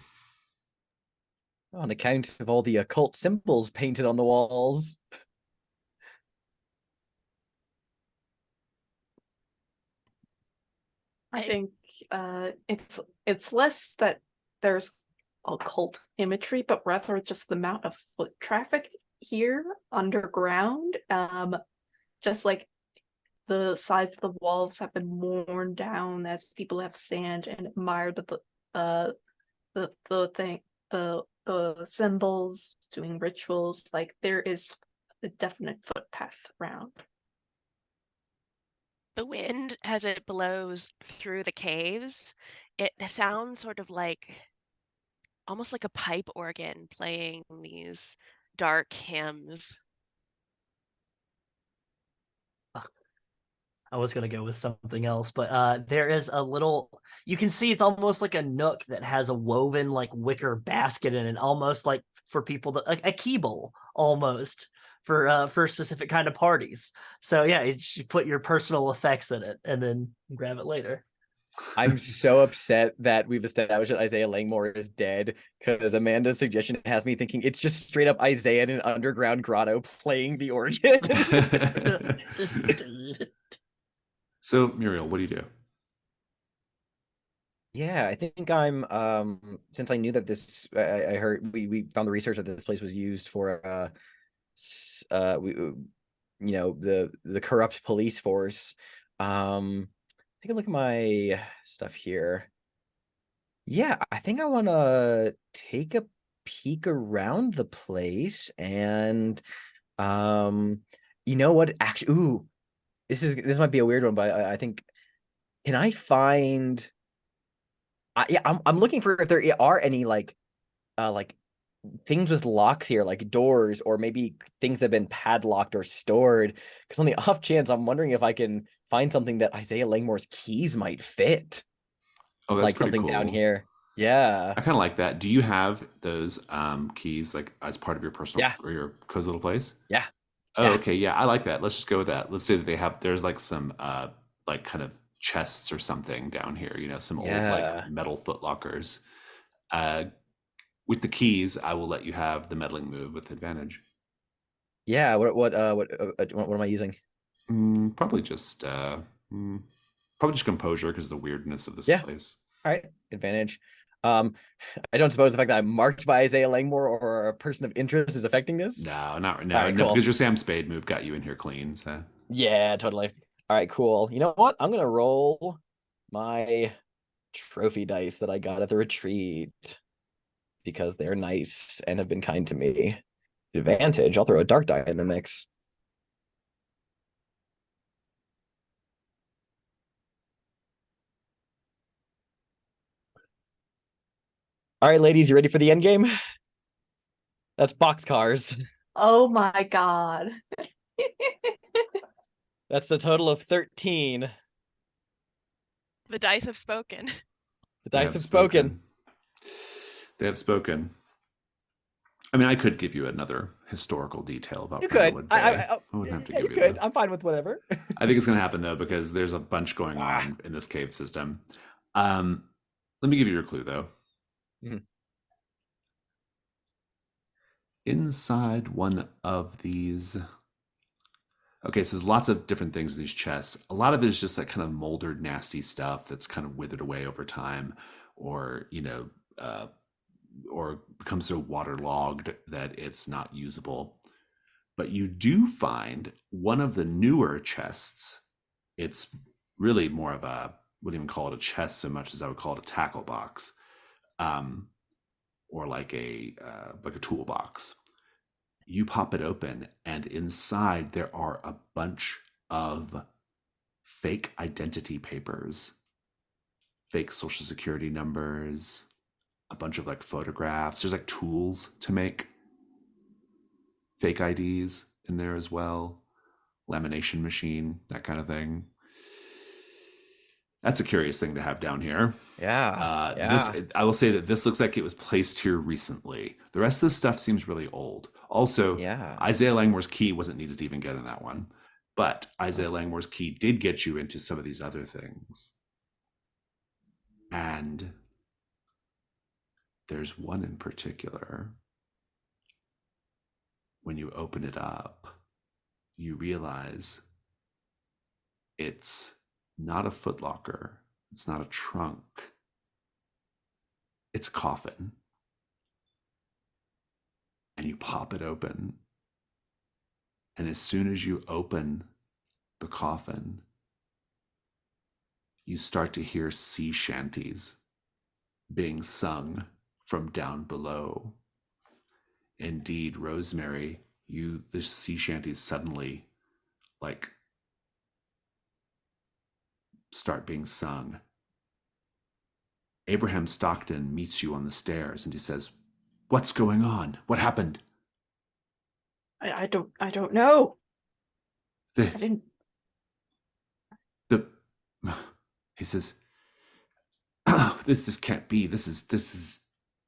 On account of all the occult symbols painted on the walls. I think it's less that there's occult imagery, but rather just the amount of foot traffic here underground. Just like the sides of the walls have been worn down as people have stand and admired the symbols, doing rituals. Like there is a definite footpath around. The wind, as it blows through the caves, it sounds sort of like almost like a pipe organ playing these dark hymns. I was gonna go with something else, but there is a little. You can see it's almost like a nook that has a woven like wicker basket in it, almost like for people that like a keybowl almost for a specific kind of parties. So yeah, you should put your personal effects in it and then grab it later. I'm so upset that we've established that Isaiah Langmore is dead, because Amanda's suggestion has me thinking it's just straight up Isaiah in an underground grotto playing the organ. So, Muriel, what do you do? Yeah, I think I'm since I knew that this I heard we found the research that this place was used for the corrupt police force. take a look at my stuff here. Yeah, I think I want to take a peek around the place and you know what? Actually, ooh, this might be a weird one, but I think can I find yeah, I'm looking for if there are any like things with locks here, like doors, or maybe things that have been padlocked or stored. Because on the off chance, I'm wondering if I can find something that Isaiah Langmore's keys might fit, Oh, that's like pretty something down cool. here. Yeah, I kind of like that. Do you have those keys like as part of your personal yeah, or your cozy little place? yeah, Oh, yeah, okay. Yeah, I like that. Let's just go with that. Let's say that there's like some like kind of chests or something down here, some old like yeah, metal footlockers. Uh with the keys, I will let you have the meddling move with advantage. yeah. What am I using? Probably just composure because of the weirdness of this Yeah, place. all right, advantage. Um, I don't suppose the fact that I'm marked by Isaiah Langmore or a person of interest is affecting this. No, not All no, right, no, cool. because your Sam Spade move got you in here clean. So Yeah, totally. All right, cool. You know what? I'm gonna roll my trophy dice that I got at the retreat because they're nice and have been kind to me. Advantage. I'll throw a dark die in the mix. All right, ladies, you ready for the end game? That's boxcars. Oh my god. That's a total of 13. The dice have spoken. The they dice have have spoken. They have spoken. I mean, I could give you another historical detail about You could. Brindlewood Bay. I wouldn't have to You give you could. that. I'm fine with whatever. I think it's going to happen though because there's a bunch going Ah. on in this cave system. Let me give you your clue though. Mhm. Inside one of these. Okay, so there's lots of different things in these chests. A lot of it is just that kind of moldered, nasty stuff that's kind of withered away over time, or or becomes so waterlogged that it's not usable. But you do find one of the newer chests. It's really more of a, wouldn't even call it a chest so much as I would call it a tackle box, or like a toolbox. You pop it open, and inside there are a bunch of fake identity papers, fake social security numbers, a bunch of like photographs. There's like tools to make fake IDs in there as well, lamination machine, that kind of thing. That's a curious thing to have down here. Yeah. I will say that this looks like it was placed here recently. The rest of this stuff seems really old. Also, Yeah. Isaiah Langmore's key wasn't needed to even get in that one, but Isaiah Langmore's key did get you into some of these other things. And there's one in particular. When you open it up, you realize it's not a footlocker. It's not a trunk. It's a coffin. And you pop it open. And as soon as you open the coffin, you start to hear sea shanties being sung from down below. Indeed, Rosemary, the sea shanties suddenly like start being sung. Abraham Stockton meets you on the stairs and he says, "What's going on? What happened?" I don't know. I didn't. He says, "Oh, this can't be. This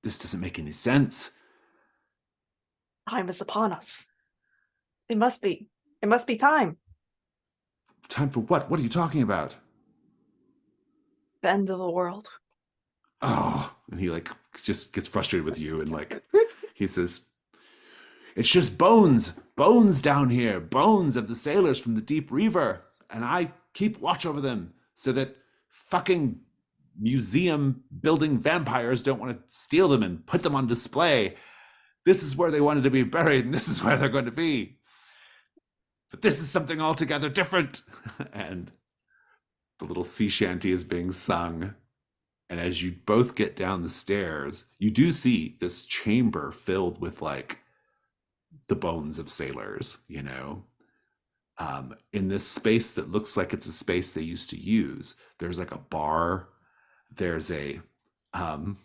doesn't make any sense." Time is upon us. It must be. It must be time. Time for what? What are you talking about? The end of the world. Oh, and he like just gets frustrated with you and like he says, "It's just bones down here, bones of the sailors from the deep river, and I keep watch over them so that fucking museum building vampires don't want to steal them and put them on display. This is where they wanted to be buried, and this is where they're going to be. But this is something altogether different." And The little sea shanty is being sung. And as you both get down the stairs, you do see this chamber filled with like the bones of sailors, you know. In this space that looks like it's a space they used to use, there's like a bar. There's a um,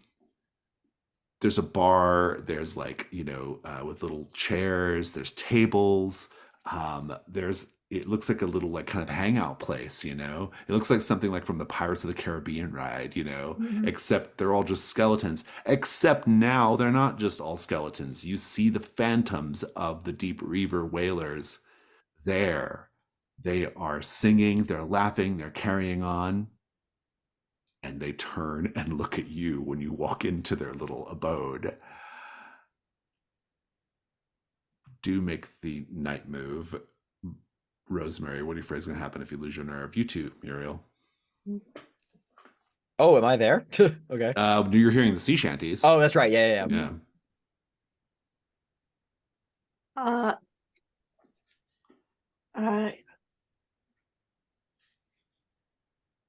there's a bar. There's like, you know, with little chairs. There's tables. There's it looks like a little like kind of hangout place, you know. It looks like something like from the Pirates of the Caribbean ride, you know, except they're all just skeletons. Except now they're not just all skeletons. You see the phantoms of the Deep Reaver whalers there. They are singing, they're laughing, they're carrying on, and they turn and look at you when you walk into their little abode. Do make the night move. Rosemary, what do you afraid is going to happen if you lose your nerve? You too, Muriel. Oh, am I there? Okay. You're hearing the sea shanties. Oh, that's right. Yeah. Yeah.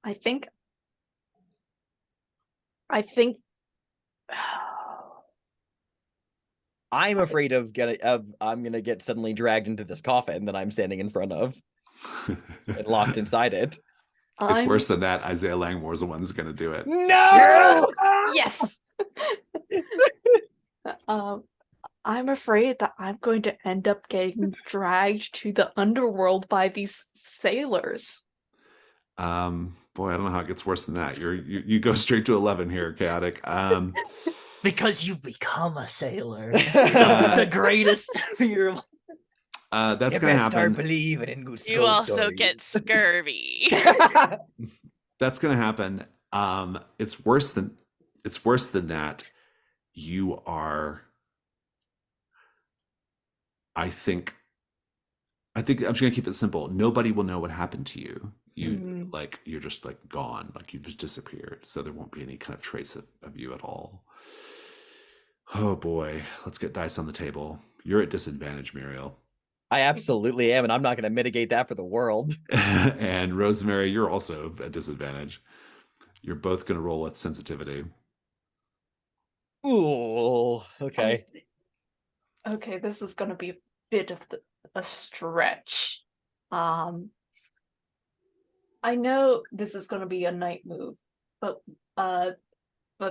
I think I'm afraid I'm gonna get suddenly dragged into this coffin that I'm standing in front of and locked inside it. It's worse than that. Isaiah Langmore's the one who's going to do it. No! Yes. I'm afraid that I'm going to end up getting dragged to the underworld by these sailors. Boy, I don't know how it gets worse than that. You go straight to 11 here, Chaotic. Because you become a sailor. The greatest fear of That's going to happen. Start believing in good You also get scurvy. That's going to happen. It's worse than that. You are. I think I'm just going to keep it simple. Nobody will know what happened to you. You're just like gone, like you've just disappeared. So there won't be any kind of trace of you at all. Oh boy, let's get dice on the table. You're at disadvantage, Muriel. I absolutely am, and I'm not going to mitigate that for the world. And Rosemary, you're also at disadvantage. You're both going to roll with sensitivity. Ooh, okay. Okay, this is going to be a bit of a stretch. I know this is going to be a night move, but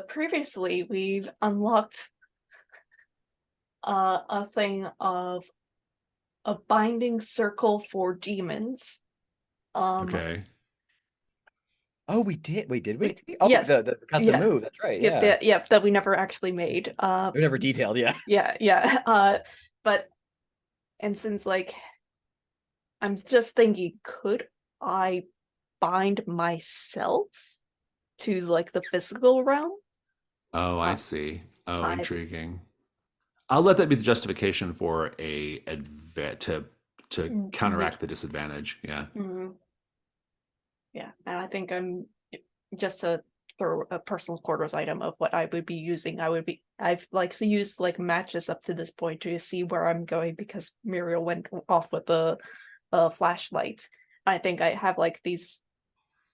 previously we've unlocked a thing of a binding circle for demons. Okay. Oh, we did. Wait, did we? Oh, yes. The custom move. That's right. Yeah. That we never actually made. We never detailed. Yeah. Yeah. But since like, I'm just thinking, could I bind myself to like the physical realm? Oh, I see. Oh, intriguing. I'll let that be the justification for to counteract the disadvantage. Yeah. Mm-hmm. Yeah, and I think I'm just to throw a personal quarters item of what I would be using. I've like used like matches up to this point to see where I'm going because Muriel went off with the flashlight. I think I have like these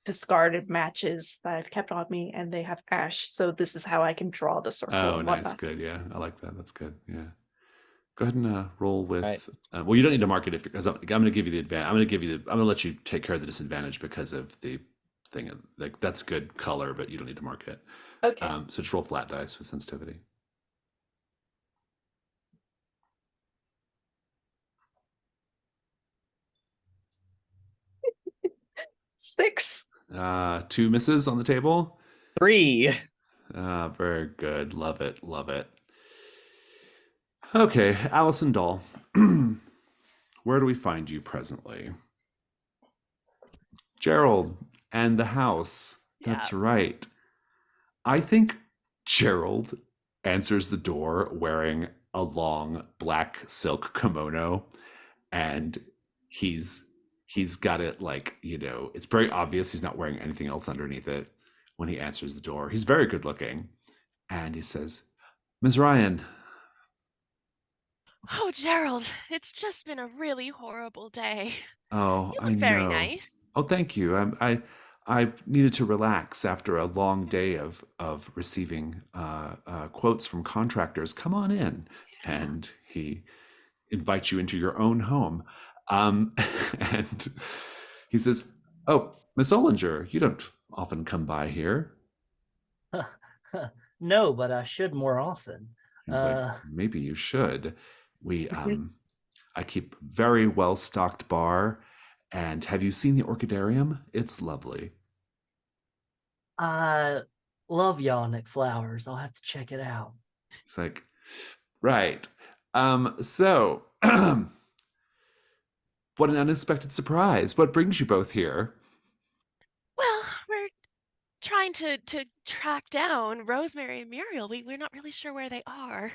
discarded matches that I've kept on me, and they have ash. So this is how I can draw the circle. Oh, nice, good. Yeah, I like that. That's good. Yeah. Go ahead and roll with. Right. Well, you don't need to mark it because I'm going to give you the advantage. I'm going to let you take care of the disadvantage because of the thing. Like that's good color, but you don't need to mark it. Okay. So just roll flat dice with sensitivity. Six. 2 misses on the table. 3. Very good. Love it. Love it. Okay, Allison Dahl. Where do we find you presently? Gerald and the house. That's right. I think Gerald answers the door wearing a long black silk kimono, and he's got it like, you know, it's very obvious he's not wearing anything else underneath it when he answers the door. He's very good looking, and he says, "Ms. Ryan." Oh, Gerald, it's just been a really horrible day. Oh, You I look know. very nice. Oh, thank you. I needed to relax after a long day of receiving quotes from contractors. Come on in, Yeah. and he invites you into your own home, and he says, "Oh, Miss Ollinger, you don't often come by here." No, but I should more often. He's like, "Maybe you should. We I keep very well stocked bar, and have you seen the orchidarium? It's lovely." I love Yonic flowers. I'll have to check it out. He's like, "Right. So what an unexpected surprise. What brings you both here?" Well, we're trying to track down Rosemary and Muriel. We're not really sure where they are.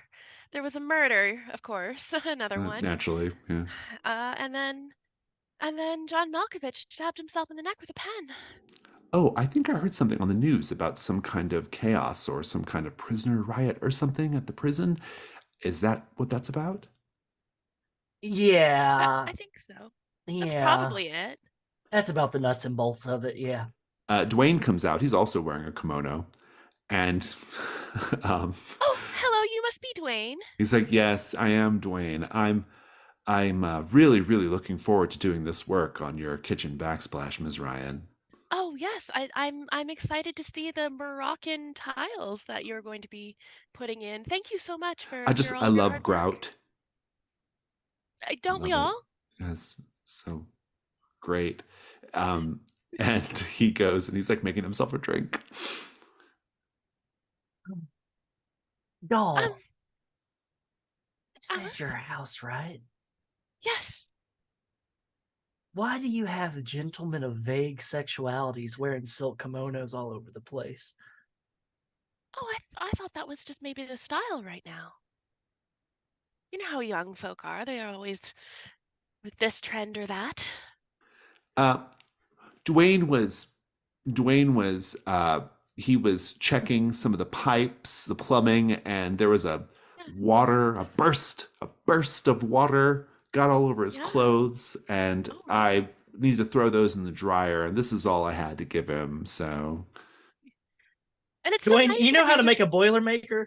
There was a murder, of course, another one. Naturally, yeah. And then John Malkovich stabbed himself in the neck with a pen. Oh, I think I heard something on the news about some kind of chaos or some kind of prisoner riot or something at the prison. Is that what that's about? Yeah, I think so. That's yeah. probably it. That's about the nuts and bolts of it, yeah. Dwayne comes out. He's also wearing a kimono. And um, Oh, hello, you must be Dwayne. he's like, "Yes, I am Dwayne. I'm really, really looking forward to doing this work on your kitchen backsplash, Ms. Ryan." Oh yes, I'm excited to see the Moroccan tiles that you're going to be putting in. Thank you so much for all I of your love hard work. grout. I Don't we love it. all? Yes, so great. Um, and he goes and he's like making himself a drink. Doll, this Uh-huh. is your house, right? Yes. Why do you have gentlemen of vague sexualities wearing silk kimonos all over the place? Oh, I thought that was just maybe the style right now. You know how young folk are. They are always with this trend or that. Uh, Dwayne was Dwayne was he was checking some of the pipes, the plumbing, and there was Yeah. a burst of water got all over his Yeah. clothes, and Oh no. I needed to throw those in the dryer, and this is all I had to give him. So And it's so Dwayne, nice you to know have how you to make a Boilermaker?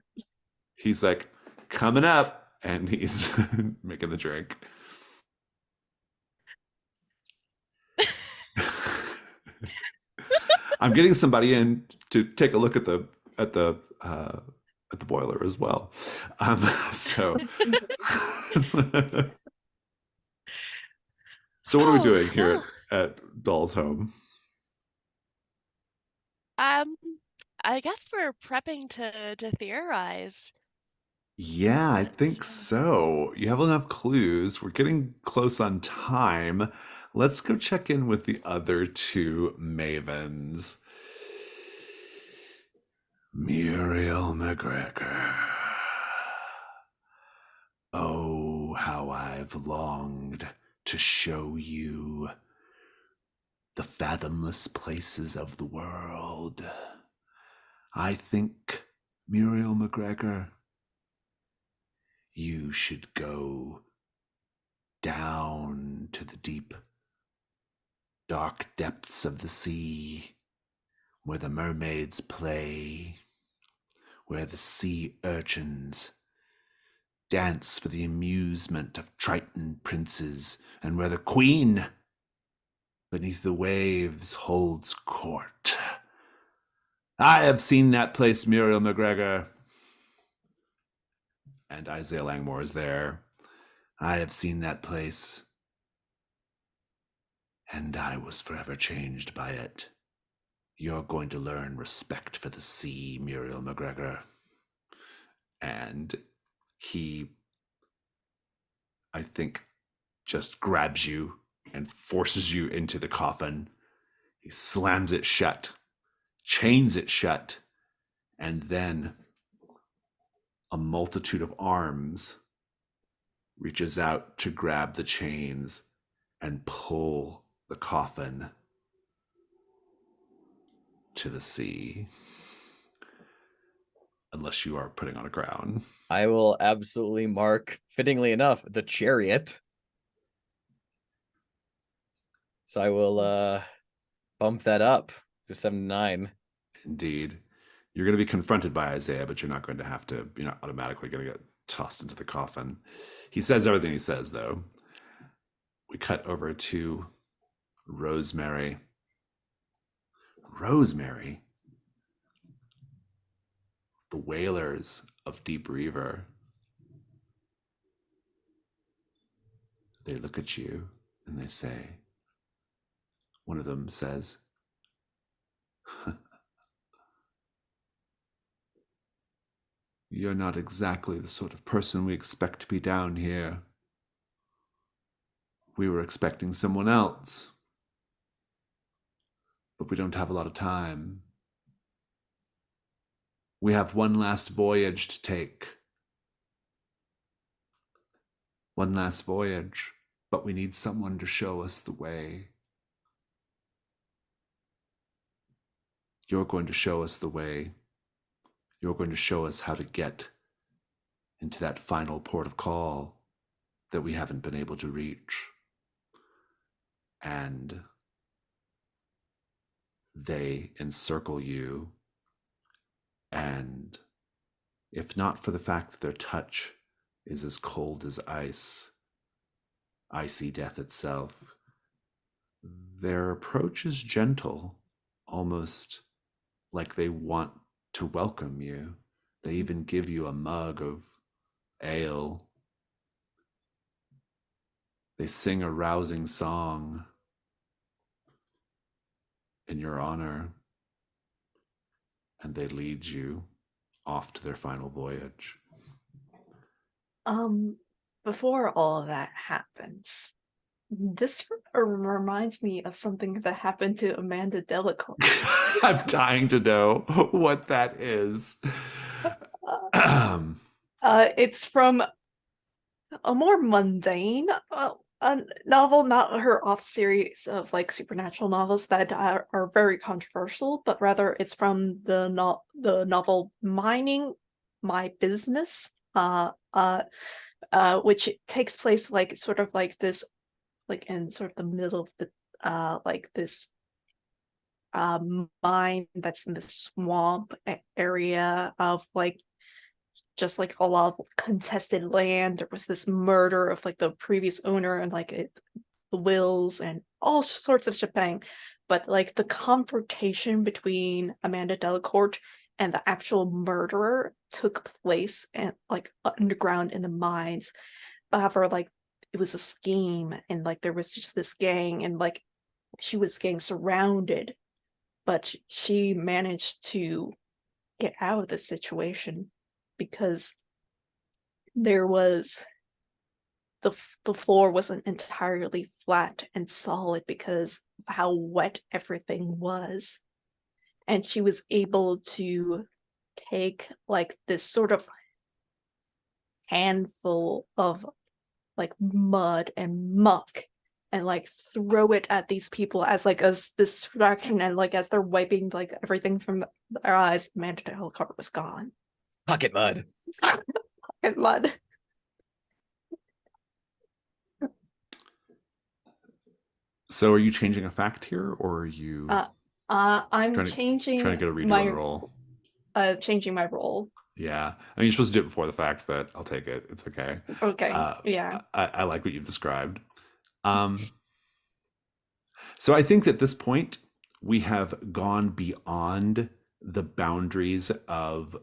he's like, "Coming up," and he's making the drink. I'm getting somebody in to take a look at the boiler as well. So, so what are we Oh, doing here well, at Doll's home? um, I guess we're prepping to theorize. Yeah, I think So, so. You have enough clues. We're getting close on time. Let's go check in with the other two mavens. Muriel McGregor. Oh, how I've longed to show you the fathomless places of the world. I think, Muriel McGregor, you should go down to the deep, dark depths of the sea, where the mermaids play, where the sea urchins dance for the amusement of Triton princes, and where the queen beneath the waves holds court. I have seen that place, Muriel McGregor. And Isaiah Langmore is there. I have seen that place. And I was forever changed by it. You're going to learn respect for the sea, Muriel McGregor. And he, I think, just grabs you and forces you into the coffin. He slams it shut, chains it shut, and then a multitude of arms reaches out to grab the chains and pull the coffin to the sea. Unless you are putting on a crown. I will absolutely mark, fittingly enough, the chariot. So I will bump that up To 79. Indeed. You're going to be confronted by Isaiah, but you're not going to have to, you're not automatically going to get tossed into the coffin. He says everything he says, though. We cut over to Rosemary. Rosemary? The Whalers of Deep Reaver. They look at you and they say, one of them says, "You're not exactly the sort of person we expect to be down here. We were expecting someone else, but we don't have a lot of time. We have one last voyage to take. One last voyage, but we need someone to show us the way. You're going to show us the way. You're going to show us how to get into that final port of call that we haven't been able to reach." And they encircle you, and if not for the fact that their touch is as cold as ice, icy death itself, their approach is gentle, almost like they want to welcome you. They even give you a mug of ale. They sing a rousing song in your honor, and they lead you off to their final voyage. Before all of that happens, this reminds me of something that happened to Amanda Delacour. I'm dying to know what that is. It's from a more mundane a novel, not her off series of like supernatural novels that are very controversial, but rather it's from the novel Minding My Business, which takes place like sort of like this, like in sort of the middle of the like this mine that's in the swamp area of like just like a lot of contested land. There was this murder of like the previous owner and like the wills and all sorts of shebang. But like the confrontation between Amanda Delacour and the actual murderer took place and like underground in the mines. However, like it was a scheme and like there was just this gang and like she was getting surrounded, but she managed to get out of the situation because there was the floor wasn't entirely flat and solid because of how wet everything was, and she was able to take like this sort of handful of like mud and muck and like throw it at these people as like as distraction, and like as they're wiping like everything from their eyes, Amanda Delacour was gone. Pocket mud. And mud. So are you changing a fact here, or are you I'm changing trying to get a redo my on the roll? Changing my role. Yeah, I mean, you're supposed to do it before the fact, but I'll take it. It's okay. Okay. Yeah. I like what you've described. So I think at this point we have gone beyond the boundaries of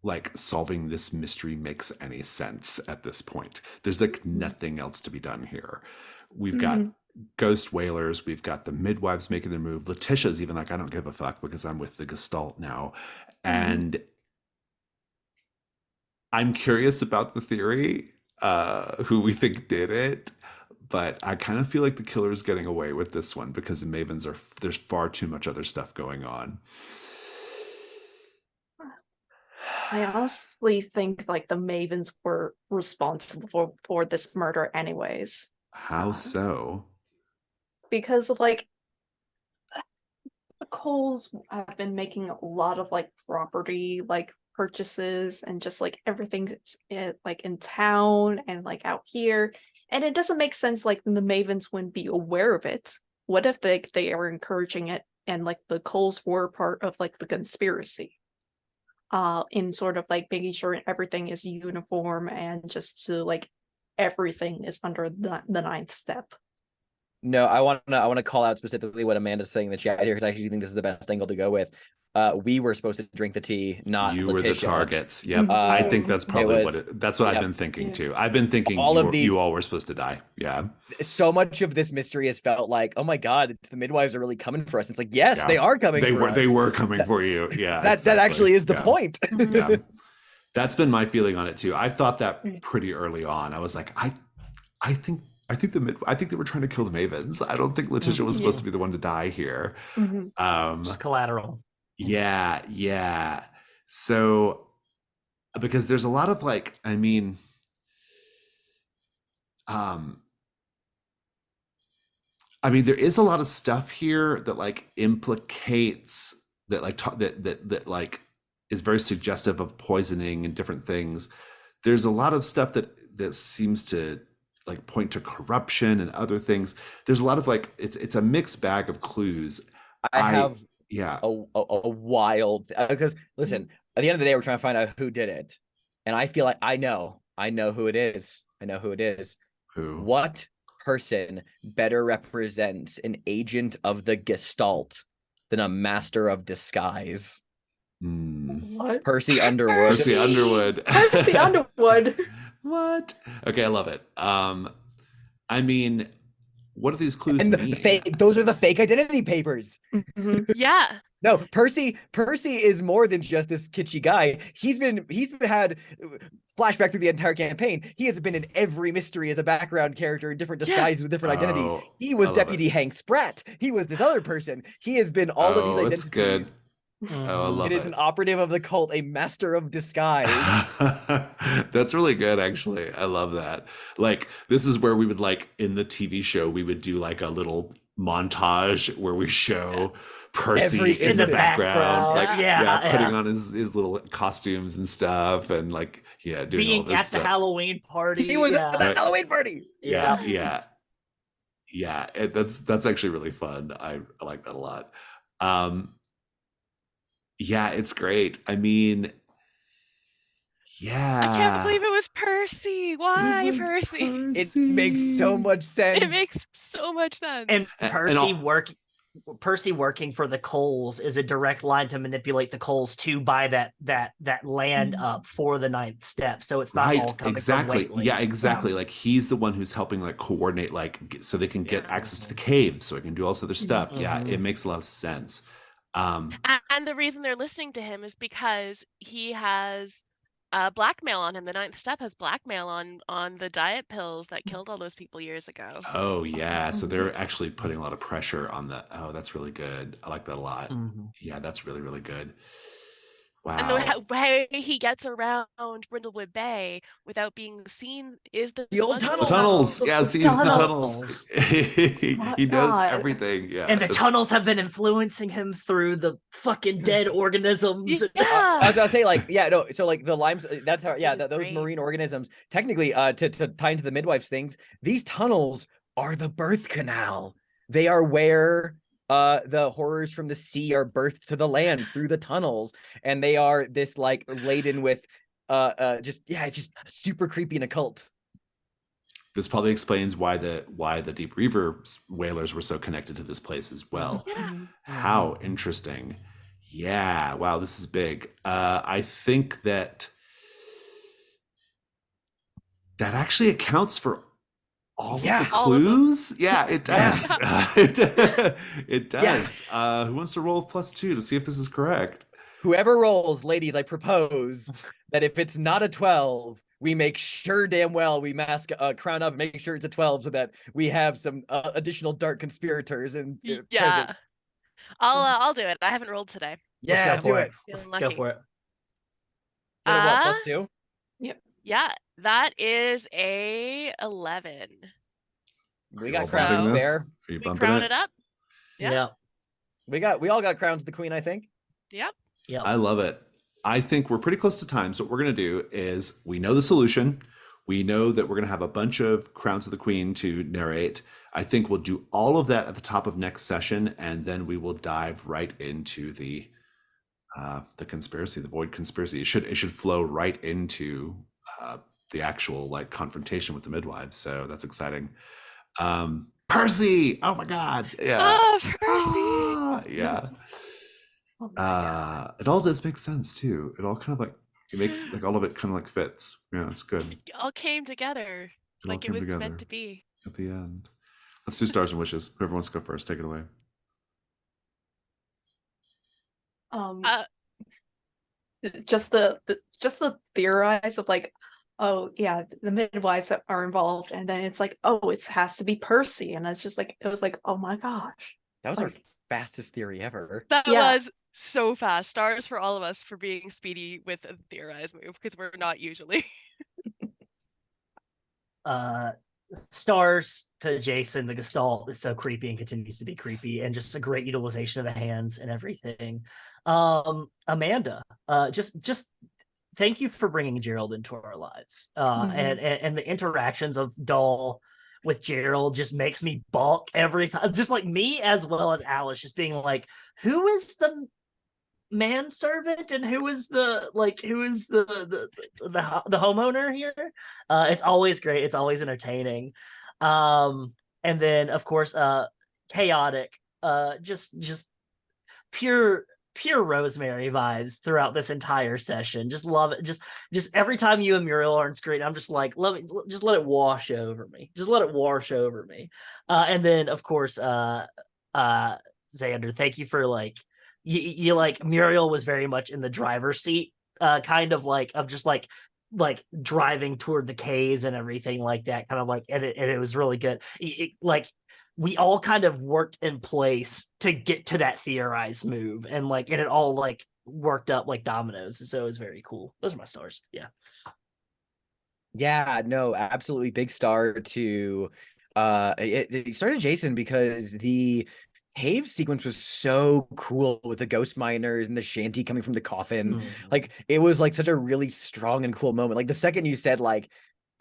like solving this mystery makes any sense at this point. There's like nothing else to be done here. We've got ghost whalers, we've got the midwives making their move. Letitia's even like, I don't give a fuck because I'm with the Gestalt now. And I'm curious about the theory, who we think did it, but I kind of feel like the killer is getting away with this one because the Mavens there's far too much other stuff going on. I honestly think like the Mavens were responsible for this murder anyways. How so? Because like the Coles have been making a lot of like property like purchases and just like everything that's like in town and like out here, and it doesn't make sense like the Mavens wouldn't be aware of it. What if they are encouraging it like the Coles were part of like the conspiracy. In sort of like making sure everything is uniform and just to like everything is under the ninth step. No, I want to call out specifically what Amanda's saying in the chat here, because I actually think this is the best angle to go with. We were supposed to drink the tea, not You Letitia. were the targets. Yep. I think that's probably that's what I've been thinking too. I've been thinking you all were supposed to die. Yeah. So much of this mystery has felt like, oh my God, the midwives are really coming for us. It's like, yes, they are coming for us. They were coming for you. Yeah. That actually is the point. Yeah. That's been my feeling on it too. I thought that pretty early on. I was like, I think they were trying to kill the Mavens. I don't think Letitia was supposed to be the one to die here. Just collateral. Yeah. So, because there's a lot of like, I mean, there is a lot of stuff here that like implicates that like that like is very suggestive of poisoning and different things. There's a lot of stuff that seems to like point to corruption and other things. There's a lot of like it's a mixed bag of clues. I have a wild, because listen, at the end of the day, we're trying to find out who did it, and I feel like I know who it is. Who? What person better represents an agent of the Gestalt than a master of disguise? What? Percy Underwood. Percy Underwood. Percy Underwood. What? Okay, I love it. I mean, what do these clues mean? Those are the fake identity papers. Yeah. No, Percy is more than just this kitschy guy. He's had flashback through the entire campaign. He has been in every mystery as a background character in different disguises with different identities. He was Deputy Hank Spratt. He was this other person. He has been all of these identities. That's good. Oh, I love it. It is an operative of the cult, a master of disguise. That's really good, actually. I love that. Like, this is where we would like in the TV show, we would do like a little montage where we show Percy in the background, like putting on his little costumes and stuff, and like doing being all this at stuff. the Halloween party. He was at the Halloween party. Yeah. That's actually really fun. I like that a lot. Yeah, it's great. I mean, yeah. I can't believe it was Percy. Why Percy? It makes so much sense. It makes so much sense. And Percy working for the Coles is a direct line to manipulate the Coles to buy that land up for the ninth step. So it's not all coming from Whately. Yeah, exactly. Like he's the one who's helping like coordinate, like so they can get access to the caves, so they can do all this other stuff. Yeah, it makes a lot of sense. And the reason they're listening to him is because he has blackmail on him. The ninth step has blackmail on the diet pills that killed all those people years ago. Oh yeah, so they're actually putting a lot of pressure on the. Oh, that's really good. I like that a lot. Yeah, that's really, really good. Wow. And the way he gets around Brindlewood Bay without being seen is the old tunnels. Tunnels. Yes, he's the tunnels. He knows everything. Yeah. And the tunnels have been influencing him through the fucking dead organisms. Yeah. I was gonna say, like, so like the limes, that's how, those marine organisms, technically, to tie into the midwives things, these tunnels are the birth canal. They are where the horrors from the sea are birthed to the land through the tunnels, and they are this like laden with it's just super creepy and occult. This probably explains why the Deep Reaver whalers were so connected to this place as well. How interesting. Yeah, wow, this is big. I think that actually accounts for all of the clues. Yeah, it does. It does. Who wants to roll +2 to see if this is correct? Whoever rolls, ladies, I propose that if it's not a 12, we make sure damn well we mask crown up and make sure it's a 12 so that we have some additional dark conspirators and present. I'll do it. I haven't rolled today. Yeah, Let's go for it. Let's go for it. What, +2? Yep. Yeah, that is a 11. We got crowns to spare. Are you We bumping crown it? it up. Yeah. We all got crowns to the queen, I think. Yep. I love it. I think we're pretty close to time. So what we're going to do is we know the solution. We know that we're going to have a bunch of crowns of the queen to narrate. I think we'll do all of that at the top of next session, and then we will dive right into the conspiracy, the Void conspiracy. It should flow right into the actual like confrontation with the midwives. So that's exciting. Percy! Oh my God! Yeah. Oh, Percy! Yeah. Oh my god. It all does make sense too. It all kind of like it makes like all of it kind of like fits. Yeah, it's good. It all came together It all like it came was together meant to be. at the end. Let's do stars and wishes. Whoever wants to go first, take it away. Uh, Just the theorize of like, oh yeah, the midwives are involved, and then it's like, oh, it has to be Percy, and it's just like, it was like, oh my gosh. That was our Like, fastest theory ever. that Yeah. was so fast. Stars for all of us for being speedy with a theorize move, because we're not usually. Stars to Jason. The Gestalt is so creepy and continues to be creepy, and just a great utilization of the hands and everything. Amanda, just thank you for bringing Gerald into our lives. And the interactions of Doll with Gerald just makes me balk every time. Just like me as well as Alice, just being like, who is the manservant and who is the homeowner here? It's always great. It's always entertaining. And then of course chaotic, just pure Rosemary vibes throughout this entire session. Just love it. Just every time you and Muriel are on screen, I'm just like, just let it wash over me. Just let it wash over me. And then of course Xander, thank you for like you like Muriel was very much in the driver's seat, kind of like of just like driving toward the K's and everything like that, kind of like, and it was really good. Like we all kind of worked in place to get to that theorized move, and like and it all like worked up like dominoes, and so it was very cool. Those are my stars. Yeah, no, absolutely big star to it started Jason because the cave sequence was so cool with the ghost miners and the shanty coming from the coffin. Like it was like such a really strong and cool moment. Like the second you said like,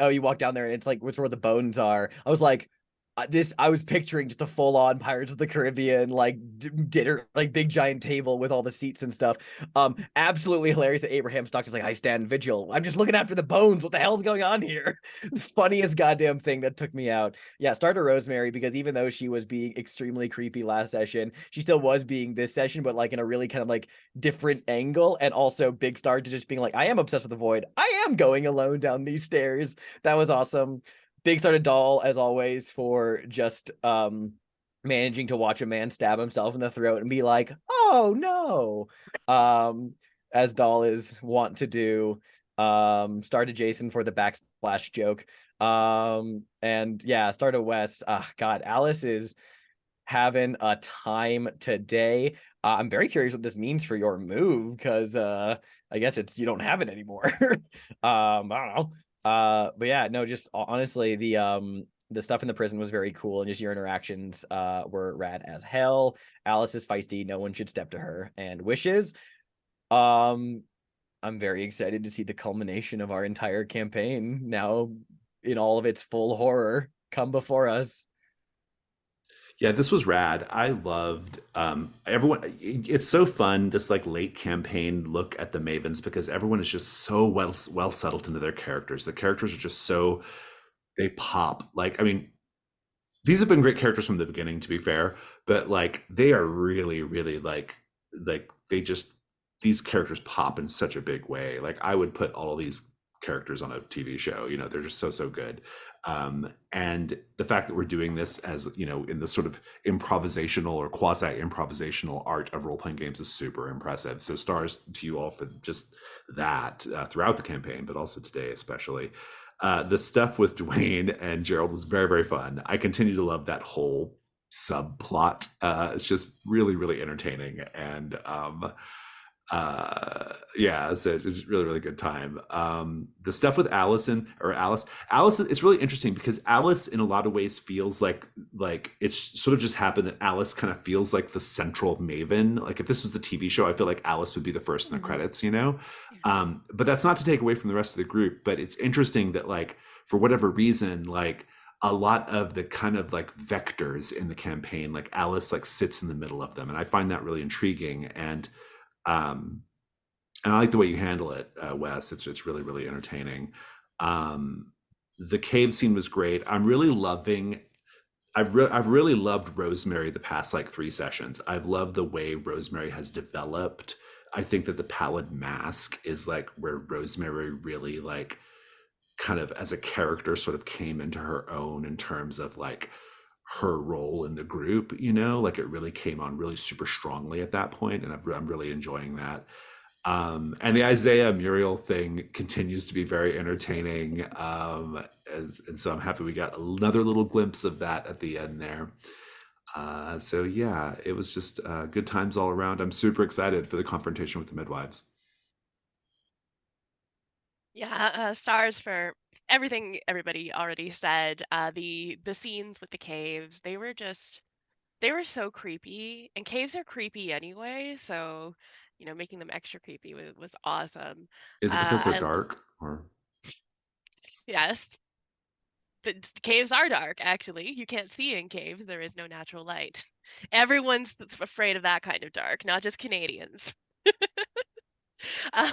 oh, you walk down there and it's like what's where the bones are, I was like, I was picturing just a full-on Pirates of the Caribbean like dinner, like big giant table with all the seats and stuff. Absolutely hilarious that Abraham Stock is like, I stand vigil. I'm just looking after the bones. What the hell's going on here? Funniest goddamn thing that took me out. Yeah, star to Rosemary, because even though she was being extremely creepy last session, she still was being this session, but like in a really kind of like different angle. And also big star to just being like, I am obsessed with the void. I am going alone down these stairs. That was awesome. Big star to Doll, as always, for just managing to watch a man stab himself in the throat and be like, oh no, as Doll is wont to do. Star to Jason for the backsplash joke. And yeah, star to Wes. God, Alice is having a time today. I'm very curious what this means for your move, because I guess it's you don't have it anymore. I don't know. But yeah, no, just honestly, the stuff in the prison was very cool, and just your interactions were rad as hell. Alice is feisty, no one should step to her. And wishes, I'm very excited to see the culmination of our entire campaign now in all of its full horror come before us. Yeah, this was rad. I loved everyone. It's so fun, this like late campaign look at the Mavens, because everyone is just so well settled into their characters. The characters are just so, they pop. Like, I mean, these have been great characters from the beginning, to be fair, but like they are really, really like they just, these characters pop in such a big way. Like I would put all of these characters on a TV show, you know, they're just so good. And the fact that we're doing this as, you know, in the sort of improvisational or quasi-improvisational art of role-playing games is super impressive. So stars to you all for just that throughout the campaign, but also today especially. The stuff with Dwayne and Gerald was very, very fun. I continue to love that whole subplot. It's just really, really entertaining. And yeah, so it's really, really good time. The stuff with Alice, it's really interesting because Alice in a lot of ways feels like it's sort of just happened that Alice kind of feels like the central maven. Like if this was the TV show, I feel like Alice would be the first in the credits, you know? But that's not to take away from the rest of the group, but it's interesting that like for whatever reason, like a lot of the kind of like vectors in the campaign, like Alice like sits in the middle of them, and I find that really intriguing. Um, and I like the way you handle it, Wes. It's really really entertaining. The cave scene was great. I'm really loving. I've really loved Rosemary the past like 3 sessions. I've loved the way Rosemary has developed. I think that the Pallid Mask is like where Rosemary really like kind of as a character sort of came into her own in terms of like her role in the group, you know, like it really came on really super strongly at that point, and I'm really enjoying that. And the Isaiah Muriel thing continues to be very entertaining. And so I'm happy we got another little glimpse of that at the end there. So yeah, it was just good times all around. I'm super excited for the confrontation with the Midwives. Yeah, stars for everything everybody already said. The scenes with the caves, they were so creepy, and caves are creepy anyway, so making them extra creepy was awesome. Is it because they're I dark or? Yes, the caves are dark. Actually, you can't see in caves. There is no natural light. Everyone's afraid of that kind of dark, not just Canadians. Um,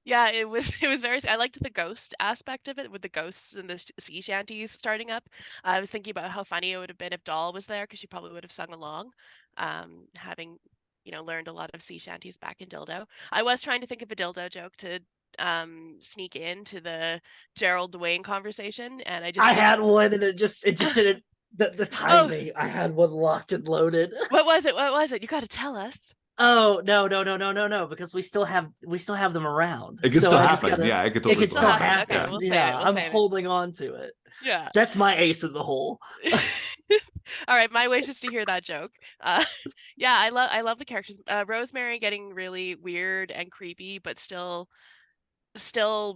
Yeah, it was very. I liked the ghost aspect of it with the ghosts and the sea shanties starting up. I was thinking about how funny it would have been if Doll was there because she probably would have sung along, having learned a lot of sea shanties back in Dildo. I was trying to think of a Dildo joke to sneak into the Gerald Dwayne conversation, and I just I didn't. had one, and it just didn't. The Oh, timing. I had one locked and loaded. what was it? What was it? You got to tell us. Oh no! Because we still have them around. It could so still I just happen. gotta. Yeah, it could It totally could still still happen. happen. Okay, we'll save Yeah, it, we'll I'm save it. holding on to it. Yeah. That's my ace in the hole. All right, my wish is to hear that joke. Yeah, I love the characters. Rosemary getting really weird and creepy, but still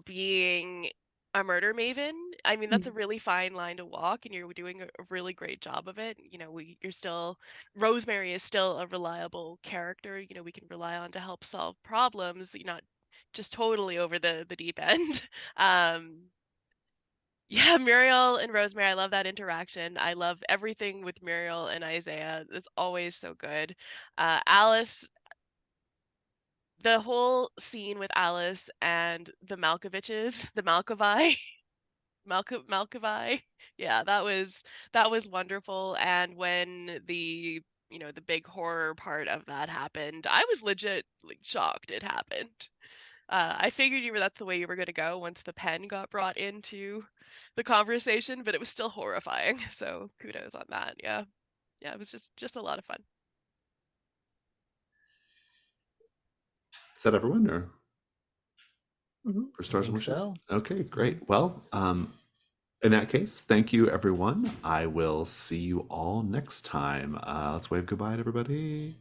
being a murder maven. I mean, that's a really fine line to walk, and you're doing a really great job of it. You're still Rosemary is still a reliable character. We can rely on to help solve problems. You're not just totally over the deep end. Um, yeah, Muriel and Rosemary, I love that interaction. I love everything with Muriel and Isaiah. It's always so good. Alice, the whole scene with Alice and the Malkoviches, the Malkovi, Malkovi. Yeah, that was wonderful. And when the big horror part of that happened, I was legit like shocked it happened. I figured that's the way you were gonna go once the pen got brought into the conversation, but it was still horrifying. So kudos on that. Yeah, yeah, it was just a lot of fun. Is that everyone or for I stars and think wishes? so. Okay, great. Well, in that case, thank you everyone. I will see you all next time. Let's wave goodbye to everybody.